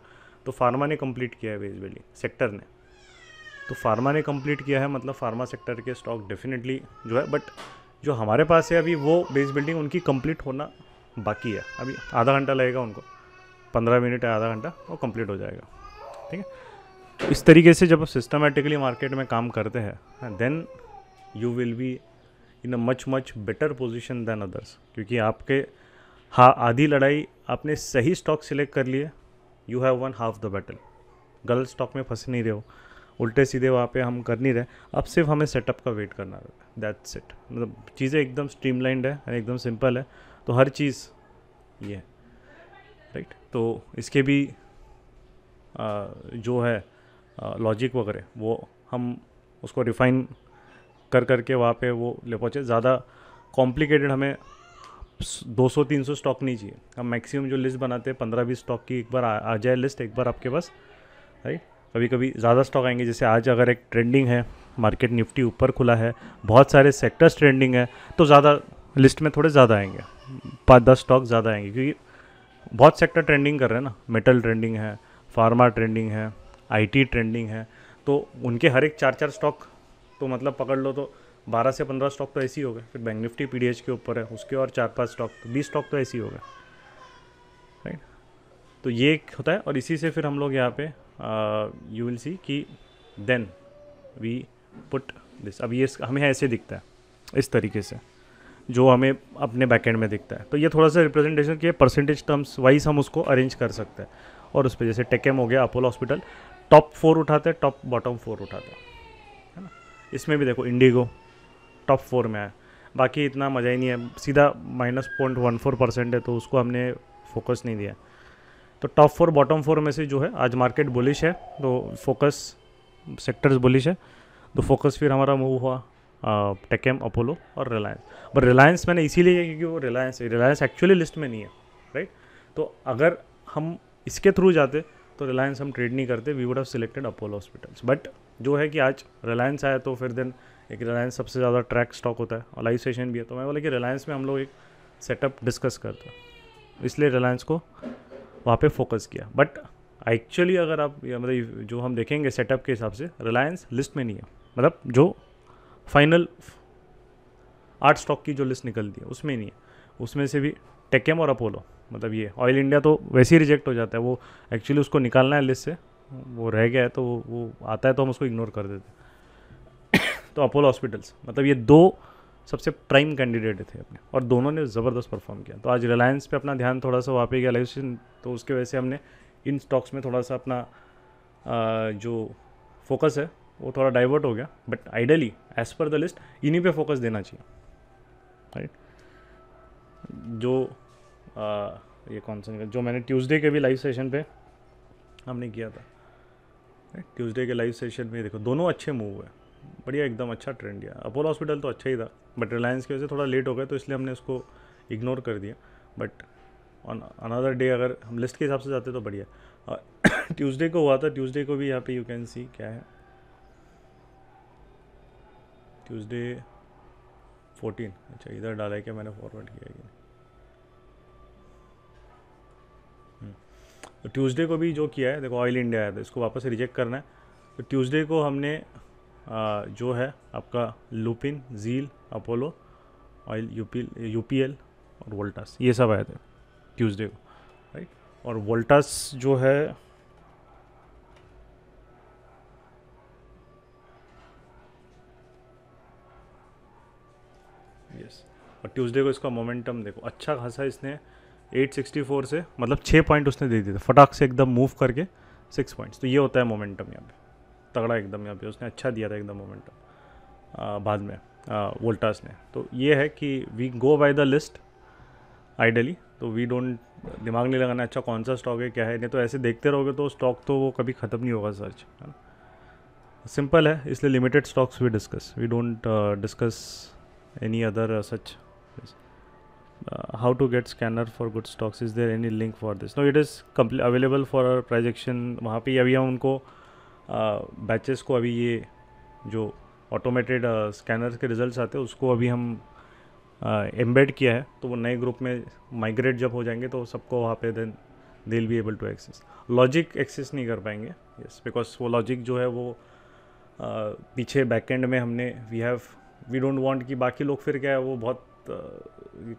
तो फार्मा ने कंप्लीट किया है बेस बिल्डिंग, सेक्टर ने। तो फार्मा ने कंप्लीट किया है मतलब फार्मा सेक्टर के स्टॉक डेफिनेटली जो है, बट जो हमारे पास है अभी वो बेस बिल्डिंग उनकी कंप्लीट होना बाकी है। अभी आधा घंटा लगेगा उनको, 15 मिनट है, आधा घंटा, वो कंप्लीट हो जाएगा, ठीक है। तो इस तरीके से जब सिस्टमेटिकली मार्केट में काम करते हैं then you will be in a much better position than others. क्योंकि आपके आधी लड़ाई आपने सही स्टॉक सिलेक्ट कर लिए, you have one half the battle. गलत स्टॉक में फंस नहीं रहे हो, उल्टे सीधे वहाँ पे हम कर नहीं रहे। अब सिर्फ हमें सेटअप का वेट करना रहता है, दैट्स इट। मतलब चीज़ें एकदम स्ट्रीमलाइंड है, एकदम सिंपल है। तो हर चीज़ ये है, राइट। तो इसके भी जो है लॉजिक वगैरह वो हम उसको रिफ़ाइन कर करके वहाँ पे वो ले पहुँचे। ज़्यादा कॉम्प्लिकेटेड हमें 200-300 स्टॉक नहीं चाहिए। हम मैक्सिमम जो लिस्ट बनाते हैं 15-20 स्टॉक की, एक बार आ जाए लिस्ट एक बार आपके पास, राइट। कभी कभी ज़्यादा स्टॉक आएंगे, जैसे आज अगर एक ट्रेंडिंग है, मार्केट निफ्टी ऊपर खुला है, बहुत सारे सेक्टर्स ट्रेंडिंग है, तो ज़्यादा लिस्ट में थोड़े ज़्यादा आएंगे, 5-10 स्टॉक ज़्यादा आएंगे, क्योंकि बहुत सेक्टर ट्रेंडिंग कर रहे हैं ना। मेटल ट्रेंडिंग है, फार्मा ट्रेंडिंग है, IT ट्रेंडिंग है, तो उनके हर एक 4-4 स्टॉक तो मतलब पकड़ लो तो 12 से 15 स्टॉक तो ऐसे ही हो गए। फिर बैंक निफ्टी PDH के ऊपर है, उसके और 4-5 स्टॉक, तो 20 स्टॉक तो ऐसे ही हो गए, राइट। तो ये एक होता है। और इसी से फिर हम लोग यहाँ पे यू विल सी कि देन वी पुट दिस। अब ये हमें ऐसे दिखता है इस तरीके से, जो हमें अपने बैकएंड में दिखता है। तो ये थोड़ा सा रिप्रेजेंटेशन के परसेंटेज टर्म्स वाइज हम उसको अरेंज कर सकते हैं। और उस पर जैसे टेकेम हो गया, अपोलो हॉस्पिटल, टॉप 4 उठाते हैं, टॉप बॉटम 4 उठाते हैं, है ना। इसमें भी देखो इंडिगो टॉप 4 में है, बाकी इतना मज़ा ही नहीं है, सीधा -0.14% है, तो उसको हमने फोकस नहीं दिया। तो टॉप 4 बॉटम 4 में से जो है आज मार्केट बुलिश है, तो फोकस सेक्टर्स बुलिश है, तो फोकस फिर हमारा मूव हुआ टेकेम, अपोलो और रिलायंस। बट रिलायंस मैंने इसीलिए किया क्योंकि वो रिलायंस एक्चुअली लिस्ट में नहीं है, राइट। तो अगर हम इसके थ्रू जाते तो रिलायंस हम ट्रेड नहीं करते, we would have selected Apollo Hospitals. But जो है कि आज रिलायंस आया तो फिर देन एक रिलायंस सबसे ज़्यादा ट्रैक स्टॉक होता है और लाइव सेशन भी है, तो मैं बोला कि रिलायंस में हम लोग एक सेटअप डिस्कस करते हैं, इसलिए रिलायंस को वहाँ पे फोकस किया। बट एक्चुअली अगर आप मतलब जो हम देखेंगे सेटअप के हिसाब से, रिलायंस लिस्ट में नहीं है। मतलब जो फाइनल 8 स्टॉक की जो लिस्ट निकलती है उसमें नहीं है, उसमें से भी टेकेम और अपोलो, मतलब ये ऑयल इंडिया तो वैसे ही रिजेक्ट हो जाता है, वो एक्चुअली उसको निकालना है लिस्ट से, वो रह गया है तो वो आता है तो हम उसको इग्नोर कर देते हैं। तो अपोलो हॉस्पिटल्स मतलब ये 2 सबसे प्राइम कैंडिडेट थे अपने, और दोनों ने ज़बरदस्त परफॉर्म किया। तो आज रिलायंस पे अपना ध्यान थोड़ा सा वहाँ पे गया लाइसेशन, तो उसके वजह से हमने इन स्टॉक्स में थोड़ा सा अपना जो फोकस है वो थोड़ा डाइवर्ट हो गया। But ideally as per the list इन्हीं पे फोकस देना चाहिए, राइट। जो ये कौन सा जो मैंने ट्यूसडे के भी लाइव सेशन पे हमने किया था, ट्यूसडे के लाइव सेशन में देखो दोनों अच्छे मूव हुए, बढ़िया एकदम अच्छा ट्रेंड दिया। अपोलो हॉस्पिटल तो अच्छा ही था, बट रिलायंस की वजह से थोड़ा लेट हो गया, तो इसलिए हमने उसको इग्नोर कर दिया। बट ऑन अनदर डे अगर हम लिस्ट के हिसाब से जाते तो बढ़िया। ट्यूसडे को हुआ था, ट्यूसडे को भी यहाँ पे यू कैन सी क्या है, ट्यूसडे 14, अच्छा इधर डाला है क्या मैंने, फॉरवर्ड किया है। तो ट्यूसडे को भी जो किया है देखो, ऑयल इंडिया आया था, इसको वापस रिजेक्ट करना है। तो ट्यूसडे को हमने जो है आपका लुपिन, जील, अपोलो, ऑयल, यूपीएल और वोल्टास, ये सब आए थे ट्यूसडे को, राइट। और वोल्टास जो है यस, और ट्यूसडे को इसका मोमेंटम देखो अच्छा खासा, इसने 864 से मतलब 6 पॉइंट उसने दे दिए थे फटाक से एकदम मूव करके 6 पॉइंट्स। तो ये होता है मोमेंटम, यहाँ पे तगड़ा एकदम, यहाँ पे उसने अच्छा दिया था एकदम मोमेंटम बाद में वोल्टास ने। तो ये है कि we go by the list ideally, तो वी डोंट दिमाग नहीं लगाना अच्छा कौन सा स्टॉक है क्या है, नहीं तो ऐसे देखते रहोगे तो स्टॉक तो वो कभी ख़त्म नहीं होगा सर्च, है ना। सिंपल है, इसलिए limited stocks we discuss, we don't discuss any other such how to get scanner for good stocks, is there any link for this? No, it is complete available for our price action। वहाँ पे अभी हम उनको batches को अभी ये जो automated scanner के रिजल्ट्स आते हैं उसको अभी हम एम्बेड किया है, तो वो नए ग्रुप में माइग्रेट जब हो जाएंगे तो सबको वहाँ पे then they will be able to access. Logic access नहीं कर पाएंगे, यस, बिकॉज वो लॉजिक जो है वो पीछे बैकएंड में हमने वी डोंट वांट कि बाकी लोग फिर क्या है वो बहुत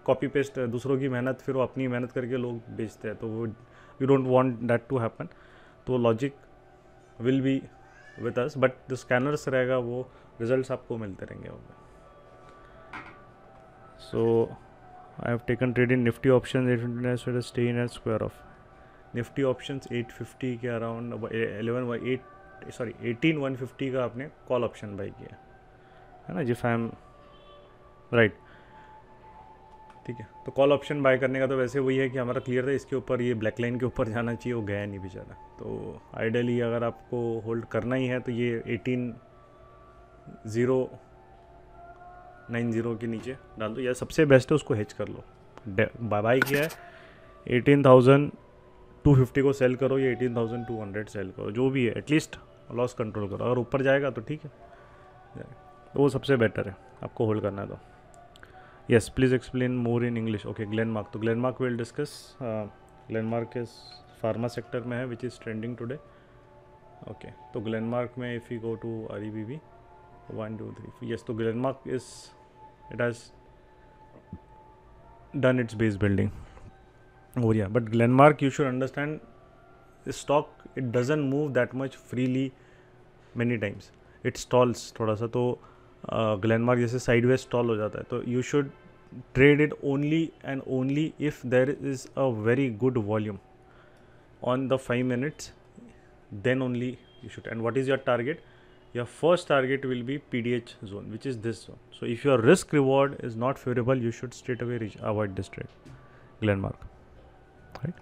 कॉपी पेस्ट दूसरों की मेहनत फिर वो अपनी मेहनत करके लोग बेचते हैं, तो वो we don't want that to happen. तो logic will be with us, but जो स्कैनर्स रहेगा वो रिजल्ट्स आपको मिलते रहेंगे। So I have taken trade in Nifty option 859 stay in at square off Nifty options 850 के अराउंड 18150 का आपने कॉल ऑप्शन बाई किया है ना, जिफ आई एम राइट, ठीक है। तो कॉल ऑप्शन बाय करने का तो वैसे वही है कि हमारा क्लियर था इसके ऊपर, ये ब्लैक लाइन के ऊपर जाना चाहिए, वो गया नहीं बेचारा। तो आइडियली अगर आपको होल्ड करना ही है तो ये 18090 के नीचे डाल दो, या सबसे बेस्ट है उसको हेज कर लो। बाय किया है 18250 को सेल करो या 18200 सेल करो, जो भी है एटलीस्ट लॉस कंट्रोल करो। अगर ऊपर जाएगा तो ठीक है, तो वो सबसे बेटर है आपको होल्ड करना है। तो yes, please explain more in English. Okay, Glenmark, तो ग्लेनमार्क विल डिस्कस। ग्लेनमार्क इस फार्मा सेक्टर में है which is trending today. Okay, तो ग्लेनमार्क में if you go to REBB 1 2 3, yes, तो Glenmark is it has done its base building हो गया, but Glenmark you should understand stock it doesn't move that much freely many times, it stalls थोड़ा सा। तो Glenmark जैसे sideways stall हो जाता है, तो you should trade it only and only if there is a very good volume on the 5 minutes, then only you should. And what is your target? Your first target will be PDH zone, which is this zone. So if your risk reward is not favorable, you should straight away avoid this trade, Glenmark, right?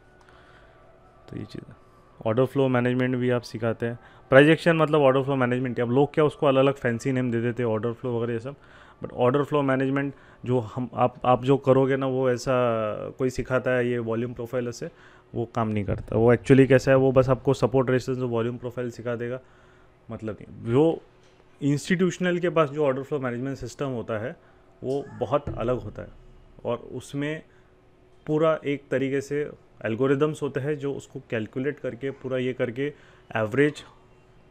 तो ये चीज़ है। Order flow management भी आप सिखाते हैं, price action मतलब order flow management. अब लोग क्या उसको अलग अलग फैंसी नेम दे देते हैं, ऑर्डर फ्लो वगैरह ये सब, बट ऑर्डर फ्लो मैनेजमेंट जो हम आप जो करोगे ना वो ऐसा कोई सिखाता है ये वॉल्यूम प्रोफाइल से, वो काम नहीं करता। वो एक्चुअली कैसा है, वो बस आपको सपोर्ट रेजिस्टेंस वॉल्यूम प्रोफाइल सिखा देगा, मतलब नहीं। जो इंस्टीट्यूशनल के पास जो ऑर्डर फ्लो मैनेजमेंट सिस्टम होता है वो बहुत अलग होता है, और उसमें पूरा एक तरीके से एल्गोरिदम्स होते हैं जो उसको कैलकुलेट करके पूरा ये करके एवरेज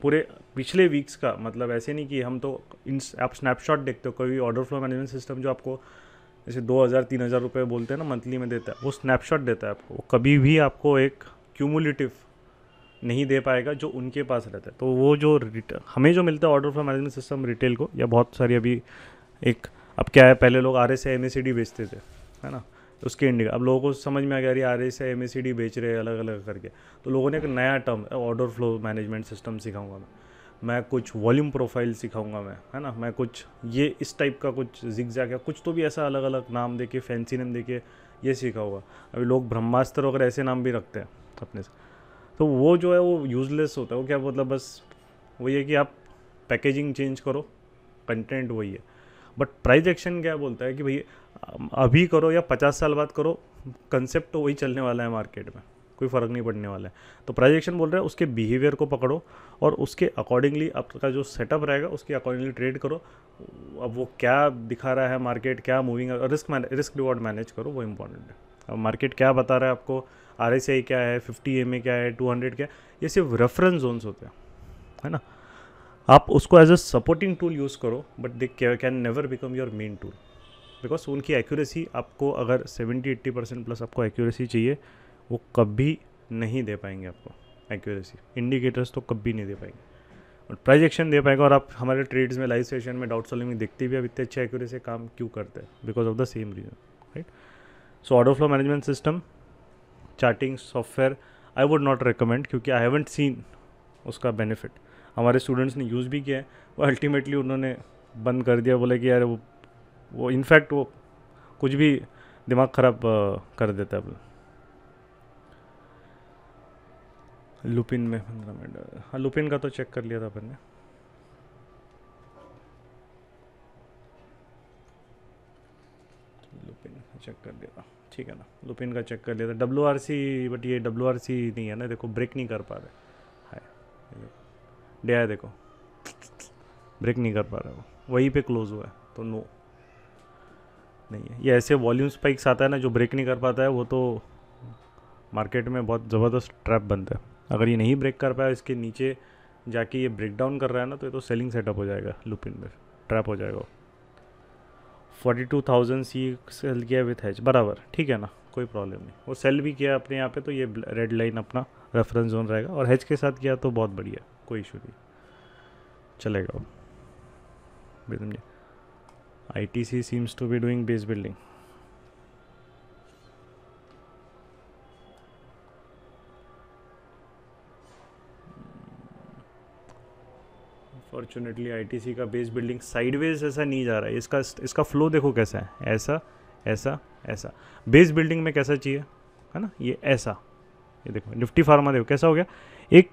पूरे पिछले वीक्स का, मतलब ऐसे नहीं कि हम तो आप स्नैपशॉट देखते हो, कोई ऑर्डर फ्लो मैनेजमेंट सिस्टम जो आपको जैसे 2000-3000 रुपये बोलते हैं ना मंथली में देता है, वो स्नैपशॉट देता है आपको, वो कभी भी आपको एक क्यूमुलेटिव नहीं दे पाएगा जो उनके पास रहता है। तो वो जो हमें जो मिलता है order flow management system retail को, या बहुत सारी अभी एक अब क्या है, पहले लोग R S M A C D बेचते थे, है ना, उसके इंडिका। अब लोगों को समझ में आ गया, अरे R S M A C D बेच रहे हैं अलग अलग करके, तो लोगों ने एक नया term order flow management system सिखाऊंगा मैं कुछ वॉल्यूम प्रोफाइल सिखाऊंगा मैं, है ना, मैं कुछ ये इस टाइप का कुछ जिगजैग या कुछ तो भी ऐसा अलग अलग नाम देके, फैंसी नेम देके ये सीखा होगा। अभी लोग ब्रह्मास्त्र वगैरह ऐसे नाम भी रखते हैं अपने से, तो वो जो है वो यूज़लेस होता है। वो क्या मतलब, बस वही है कि आप पैकेजिंग चेंज करो, कंटेंट वही है। बट प्राइस एक्शन क्या बोलता है कि भाई अभी करो या 50 साल बाद करो, कंसेप्ट तो वही चलने वाला है मार्केट में, कोई फ़र्क नहीं पड़ने वाला है। तो प्राइस एक्शन बोल रहा है उसके बिहेवियर को पकड़ो और उसके अकॉर्डिंगली आपका जो सेटअप रहेगा उसके अकॉर्डिंगली ट्रेड करो। अब वो क्या दिखा रहा है मार्केट, क्या मूविंग, रिस्क रिवॉर्ड मैनेज करो, वो इंपॉर्टेंट है। अब मार्केट क्या बता रहा है आपको, RSI क्या है, 50 EMA क्या है, 200 क्या है, ये सिर्फ रेफरेंस जोन्स होते हैं, है ना। आप उसको as a supporting tool use करो, but they can never become your main tool, because उनकी एक्यूरेसी आपको अगर 70-80% प्लस आपको एक्यूरेसी चाहिए, वो कभी नहीं दे पाएंगे आपको एक्यूरेसी। इंडिकेटर्स तो कभी नहीं दे पाएंगे, और प्राइस एक्शन दे पाएगा। और आप हमारे ट्रेड्स में, लाइव सेशन में, डाउट सॉल्विंग में देखते भी, अब इतने अच्छे एक्यूरेसी काम क्यों करते हैं, because of the same reason, right. So order flow management system, charting software I would not recommend, क्योंकि आई हैवंट सीन उसका बेनिफिट। हमारे स्टूडेंट्स ने यूज़ भी किया है, वो अल्टीमेटली उन्होंने बंद कर दिया, बोले कि यार वो इनफैक्ट वो कुछ भी दिमाग ख़राब कर देता है अपना। लुपिन में 15 मिनट, हाँ लुपिन का तो चेक कर लिया था अपन ने। लुपिन चेक कर लिया था, ठीक है ना, लुपिन का चेक कर लिया था। WRC, बट ये WRC नहीं है ना, देखो ब्रेक नहीं कर पा रहे, हाय डे है, देखो ब्रेक नहीं कर पा रहा, वो वहीं पे क्लोज हुआ है, तो नो नहीं है। ये ऐसे वॉल्यूम स्पाइक्स आता है ना, जो ब्रेक नहीं कर पाता है, वो तो मार्केट में बहुत ज़बरदस्त ट्रैप बनता है। अगर ये नहीं ब्रेक कर पाया, इसके नीचे जाके ये ब्रेक डाउन कर रहा है ना, तो ये तो सेलिंग सेटअप हो जाएगा, लुपिन में ट्रैप हो जाएगा। 42,000 सी सेल किया विथ हैच, बराबर ठीक है ना, कोई प्रॉब्लम नहीं। वो सेल भी किया अपने यहाँ पे, तो ये रेड लाइन अपना रेफरेंस जोन रहेगा, और हैच के साथ किया तो बहुत बढ़िया, कोई इशू नहीं, चलेगा। समझे, ITC seems to be doing base building. Fortunately ITC का बेस बिल्डिंग साइडवेज ऐसा नहीं जा रहा है, इसका फ्लो देखो कैसा है, ऐसा ऐसा ऐसा। बेस बिल्डिंग में कैसा चाहिए, है ना, ये ऐसा, ये देखो निफ्टी फार्मा देखो कैसा हो गया, एक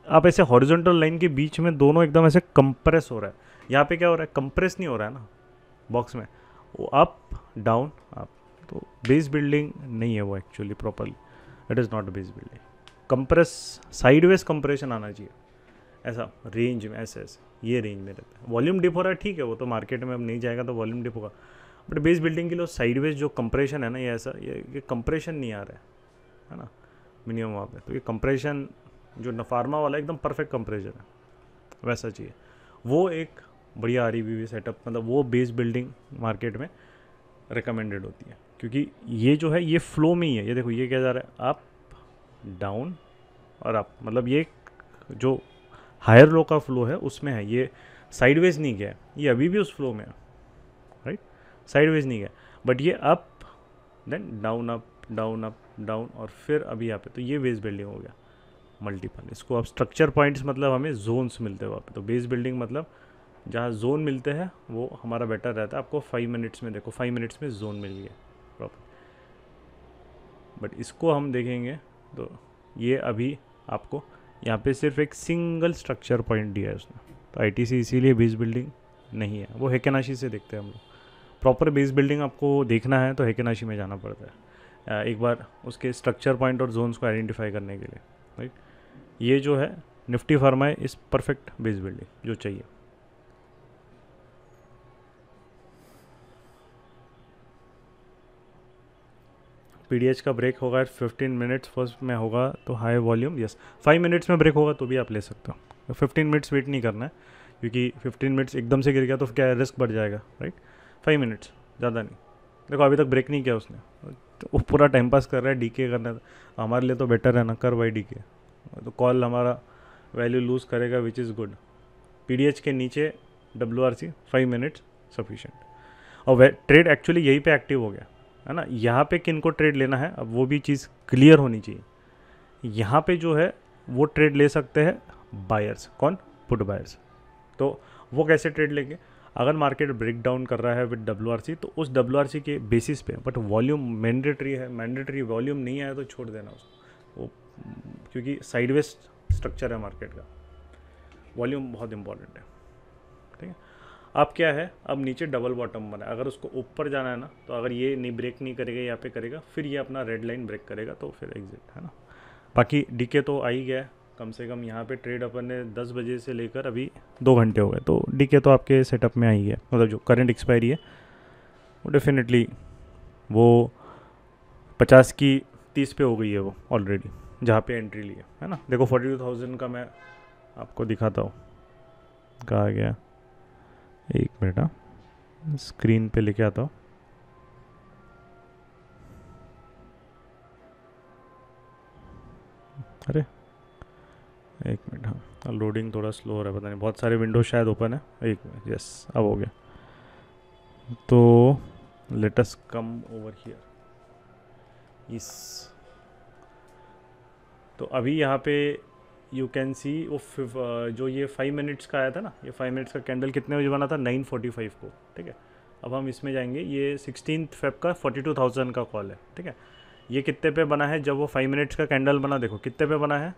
आप ऐसे हॉरिजॉन्टल लाइन के बीच में दोनों एकदम ऐसे कंप्रेस हो रहा है। यहाँ पे क्या हो रहा है, कंप्रेस नहीं हो रहा है ना बॉक्स में, वो अप डाउन अप, तो बेस बिल्डिंग नहीं है वो actually properly, it is not base building. Compress, sideways compression आना चाहिए, ऐसा रेंज में, ऐसे ऐसे ये रेंज में रहता है। वॉल्यूम डिप हो रहा है, ठीक है, वो तो मार्केट में अब नहीं जाएगा तो वॉल्यूम डिप होगा, बट बेस बिल्डिंग के लिए साइडवेज जो कंप्रेशन है ना, ये ऐसा, ये कंप्रेशन नहीं आ रहा है ना, मिनिमम वहाँ पे, तो ये कंप्रेशन जो नफार्मा वाला एकदम परफेक्ट कंप्रेशन है, वैसा चाहिए। वो एक बढ़िया REBV सेटअप, मतलब वो बेस बिल्डिंग मार्केट में रिकमेंडेड होती है, क्योंकि ये जो है ये फ्लो में ही है। ये देखो ये क्या जा रहा है, अप डाउन और अप, मतलब ये जो हायर लो का फ्लो है उसमें है, ये साइडवेज नहीं गया है, ये अभी भी उस फ्लो में है, राइट, साइडवेज नहीं गया, बट ये up then down up down up down, और फिर अभी यहाँ पे, तो ये बेस बिल्डिंग हो गया मल्टीपल। इसको अब स्ट्रक्चर पॉइंट्स मतलब हमें जोन्स मिलते हैं वहाँ पे, तो बेस बिल्डिंग मतलब जहाँ जोन मिलते हैं वो हमारा बेटर रहता है। आपको 5 मिनट्स में, देखो 5 मिनट्स में जोन मिल गया प्रॉपर, बट इसको हम देखेंगे तो ये अभी आपको यहाँ पे सिर्फ एक सिंगल स्ट्रक्चर पॉइंट दिया है उसने, तो ITC इसीलिए बेस बिल्डिंग नहीं है। वो हेकेनाशी से देखते हैं हम लोग। प्रॉपर बेस बिल्डिंग आपको देखना है तो हेकेनाशी में जाना पड़ता है एक बार उसके स्ट्रक्चर पॉइंट और जोन्स को आइडेंटिफाई करने के लिए, राइट। ये जो है निफ्टी फार्मा है, इस परफेक्ट बेस बिल्डिंग जो चाहिए। PDH का ब्रेक होगा 15 मिनट्स फर्स्ट में होगा तो हाई वॉल्यूम, यस 5 मिनट्स में ब्रेक होगा तो भी आप ले सकते हो। 15 मिनट्स वेट नहीं करना है, क्योंकि 15 मिनट्स एकदम से गिर गया तो क्या रिस्क बढ़ जाएगा, राइट। 5 मिनट्स ज़्यादा नहीं। देखो अभी तक ब्रेक नहीं किया उसने, तो वो पूरा टाइम पास कर रहा है, DK करना है, हमारे लिए तो बेटर है ना, कर भाई DK, तो कॉल हमारा वैल्यू लूज़ करेगा, विच इज़ गुड। PDH के नीचे WRC 5 मिनट्स सफिशेंट। और वे ट्रेड एक्चुअली यहीं पे एक्टिव हो गया है ना। यहाँ पे किन को ट्रेड लेना है अब वो भी चीज़ क्लियर होनी चाहिए। यहाँ पे जो है वो ट्रेड ले सकते हैं बायर्स, कौन, पुट बायर्स। तो वो कैसे ट्रेड लेंगे, अगर मार्केट ब्रेक डाउन कर रहा है विद WRC तो उस WRC के बेसिस पे, बट वॉल्यूम मैंडेटरी है, मैंडेटरी वॉल्यूम नहीं आया तो छोड़ देना उसको वो, क्योंकि साइडवेज स्ट्रक्चर है मार्केट का, वॉल्यूम बहुत इंपॉर्टेंट है। ठीक है, अब क्या है, अब नीचे डबल बॉटम बना है, अगर उसको ऊपर जाना है ना तो अगर ये नहीं ब्रेक नहीं करेगा यहाँ पे करेगा, फिर ये अपना रेड लाइन ब्रेक करेगा तो फिर एग्जिट है ना। बाकी डीके तो आ ही गया है, कम से कम यहाँ पे ट्रेड अपन ने 10 बजे से लेकर अभी 2 घंटे हो गए, तो डीके तो आपके सेटअप में आई है, मतलब जो करंट एक्सपायरी है वो डेफिनेटली वो 50 की 30 पे हो गई है वो ऑलरेडी, जहाँ पे एंट्री ली है ना। देखो 42,000 का मैं आपको दिखाता हूँ, कहा गया, एक मिनट स्क्रीन पे लेके आता हूँ। अरे एक मिनट, हाँ लोडिंग थोड़ा स्लो हो रहा है, पता नहीं बहुत सारे विंडो शायद ओपन है। एक मिनट, यस अब हो गया। तो let us come over here इस, तो अभी यहाँ पे यू कैन सी वो जो ये 5 मिनट्स का आया था ना, ये 5 मिनट्स का कैंडल कितने बजे बना था, 9:45 को। ठीक है, अब हम इसमें जाएंगे, ये 16 फेब का 42,000 का कॉल है। ठीक है, ये कितने पे बना है जब वो 5 मिनट्स का कैंडल बना, देखो कितने पे बना है,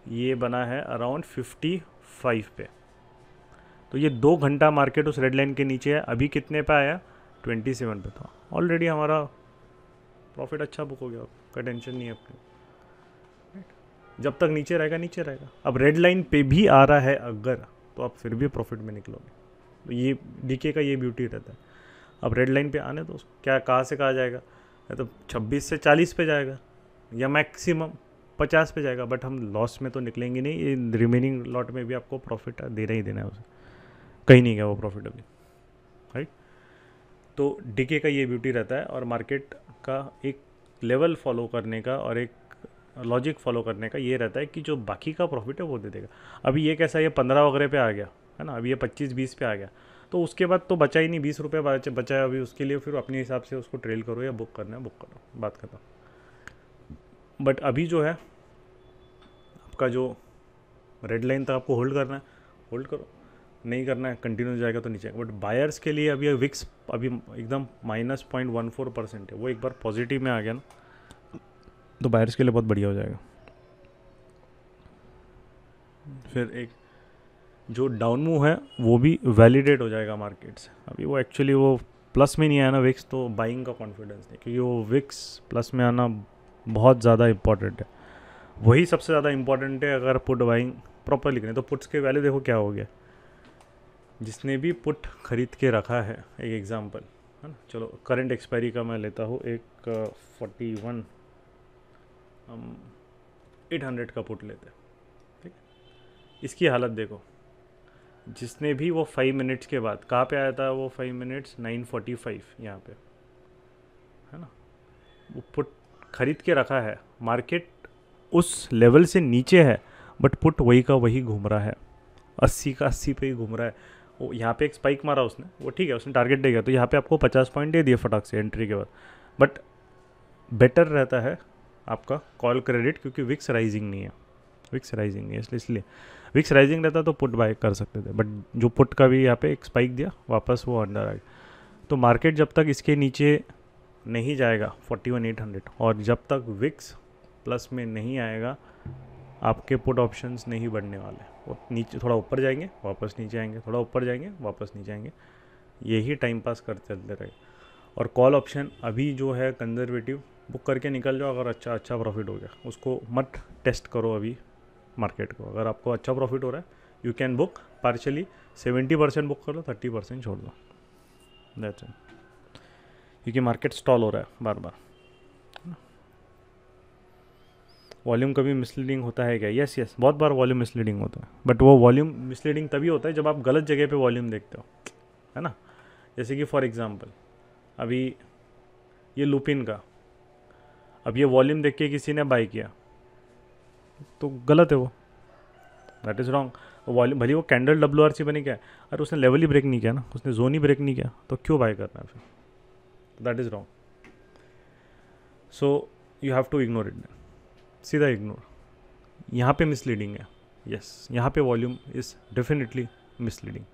ये बना है अराउंड 55 पे। तो ये 2 घंटा मार्केट उस रेड लाइन के नीचे है, अभी कितने पे आया, 27 पे था। ऑलरेडी हमारा प्रॉफिट अच्छा बुक हो गया, का टेंशन नहीं है अपने, जब तक नीचे रहेगा नीचे रहेगा। अब रेड लाइन पे भी आ रहा है अगर, तो आप फिर भी प्रॉफिट में निकलोगे, तो ये डीके का ये ब्यूटी रहता है। अब रेड लाइन पे आने तो क्या, कहाँ से कहाँ जाएगा, या तो 26 से 40 पे जाएगा या मैक्सिमम 50 पे जाएगा, बट हम लॉस में तो निकलेंगे नहीं, ये रिमेनिंग लॉट में भी आपको प्रॉफिट देना ही देना है उसे, कहीं नहीं गया वो प्रॉफिट अभी, राइट। तो डीके का ये ब्यूटी रहता है, और मार्केट का एक लेवल फॉलो करने का और एक लॉजिक फॉलो करने का ये रहता है कि जो बाकी का प्रॉफिट है वो दे देगा। अभी ये कैसा, ये 15 वगैरह पे आ गया है ना, अभी ये 25-20 पे आ गया, तो उसके बाद तो बचा ही नहीं, 20 रुपये बचा है अभी, उसके लिए फिर अपने हिसाब से उसको ट्रेल करो या बुक करना है बुक करो, बात खत्म। बट अभी जो है आपका जो रेड लाइन तक आपको होल्ड करना है, होल्ड करो, नहीं करना है कंटिन्यू जाएगा तो नीचे। बट बायर्स के लिए अभी विक्स अभी एकदम -0.14% है, वो एक बार पॉजिटिव में आ गया ना तो बायर्स के लिए बहुत बढ़िया हो जाएगा। फिर एक जो डाउन मूव है वो भी वैलिडेट हो जाएगा मार्केट से। अभी वो एक्चुअली वो प्लस में नहीं आया ना विक्स, तो बाइंग का कॉन्फिडेंस नहीं, क्योंकि वो विक्स प्लस में आना बहुत ज़्यादा इंपॉर्टेंट है, वही सबसे ज़्यादा इंपॉर्टेंट है। अगर पुट बाइंग प्रॉपर लिखने तो पुट्स के वैल्यू देखो क्या हो गया, जिसने भी पुट खरीद के रखा है, एक एग्जांपल है ना, चलो करंट एक्सपायरी का मैं लेता हूँ, एक 41 हम 800 का पुट लेते हैं। ठीक है, इसकी हालत देखो, जिसने भी वो 5 मिनट्स के बाद कहाँ पे आया था, वो 5 मिनट्स 9:45 यहाँ पे है ना, वो पुट खरीद के रखा है, मार्केट उस लेवल से नीचे है, बट पुट वही का वही घूम रहा है, 80 का 80 पे ही घूम रहा है। वो यहाँ पे एक स्पाइक मारा उसने, वो ठीक है उसने टारगेट दे गया, तो यहाँ पे आपको 50 पॉइंट दे दिए फटाक से एंट्री के बाद, बट बेटर रहता है आपका कॉल क्रेडिट, क्योंकि विक्स राइजिंग नहीं है, विक्स राइजिंग नहीं है, इसलिए विक्स राइजिंग रहता तो पुट बाय कर सकते थे, बट जो पुट का भी यहाँ पे एक स्पाइक दिया वापस वो अंडर आ गया। तो मार्केट जब तक इसके नीचे नहीं जाएगा 41,800, और जब तक विक्स प्लस में नहीं आएगा, आपके पुट ऑप्शंस नहीं बढ़ने वाले, वो नीचे थोड़ा ऊपर जाएंगे वापस नीचे आएंगे, थोड़ा ऊपर जाएंगे वापस नीचे आएंगे, यही टाइम पास करते चलते रहे। और कॉल ऑप्शन अभी जो है कंजर्वेटिव, बुक करके निकल जाओ, अगर अच्छा प्रॉफिट हो गया, उसको मत टेस्ट करो अभी मार्केट को। अगर आपको अच्छा प्रॉफिट हो रहा है you can book partially, 70% book कर लो, 30% छोड़ दो, दैट्स इट, क्योंकि मार्केट स्टॉल हो रहा है बार बार। वॉल्यूम कभी मिसलीडिंग होता है क्या, यस बहुत बार वॉल्यूम मिसलीडिंग होता है, बट वो वॉल्यूम मिसलीडिंग तभी होता है जब आप गलत जगह पे वॉल्यूम देखते हो, है ना। जैसे कि फॉर एग्जांपल अभी ये लुपिन का, अब ये वॉल्यूम देख के किसी ने बाय किया तो गलत है वो, दैट इज़ रॉन्ग. वॉल्यूम भले वो कैंडल WRC बनी क्या है, अरे उसने लेवल ही ब्रेक नहीं किया ना, उसने जोन ही ब्रेक नहीं किया, तो क्यों बाय करना है फिर? That is wrong. So you have to ignore it. सीधा इग्नोर. यहाँ पे मिसलीडिंग है. यस, यहाँ पे वॉल्यूम इज़ डेफिनेटली मिसलीडिंग.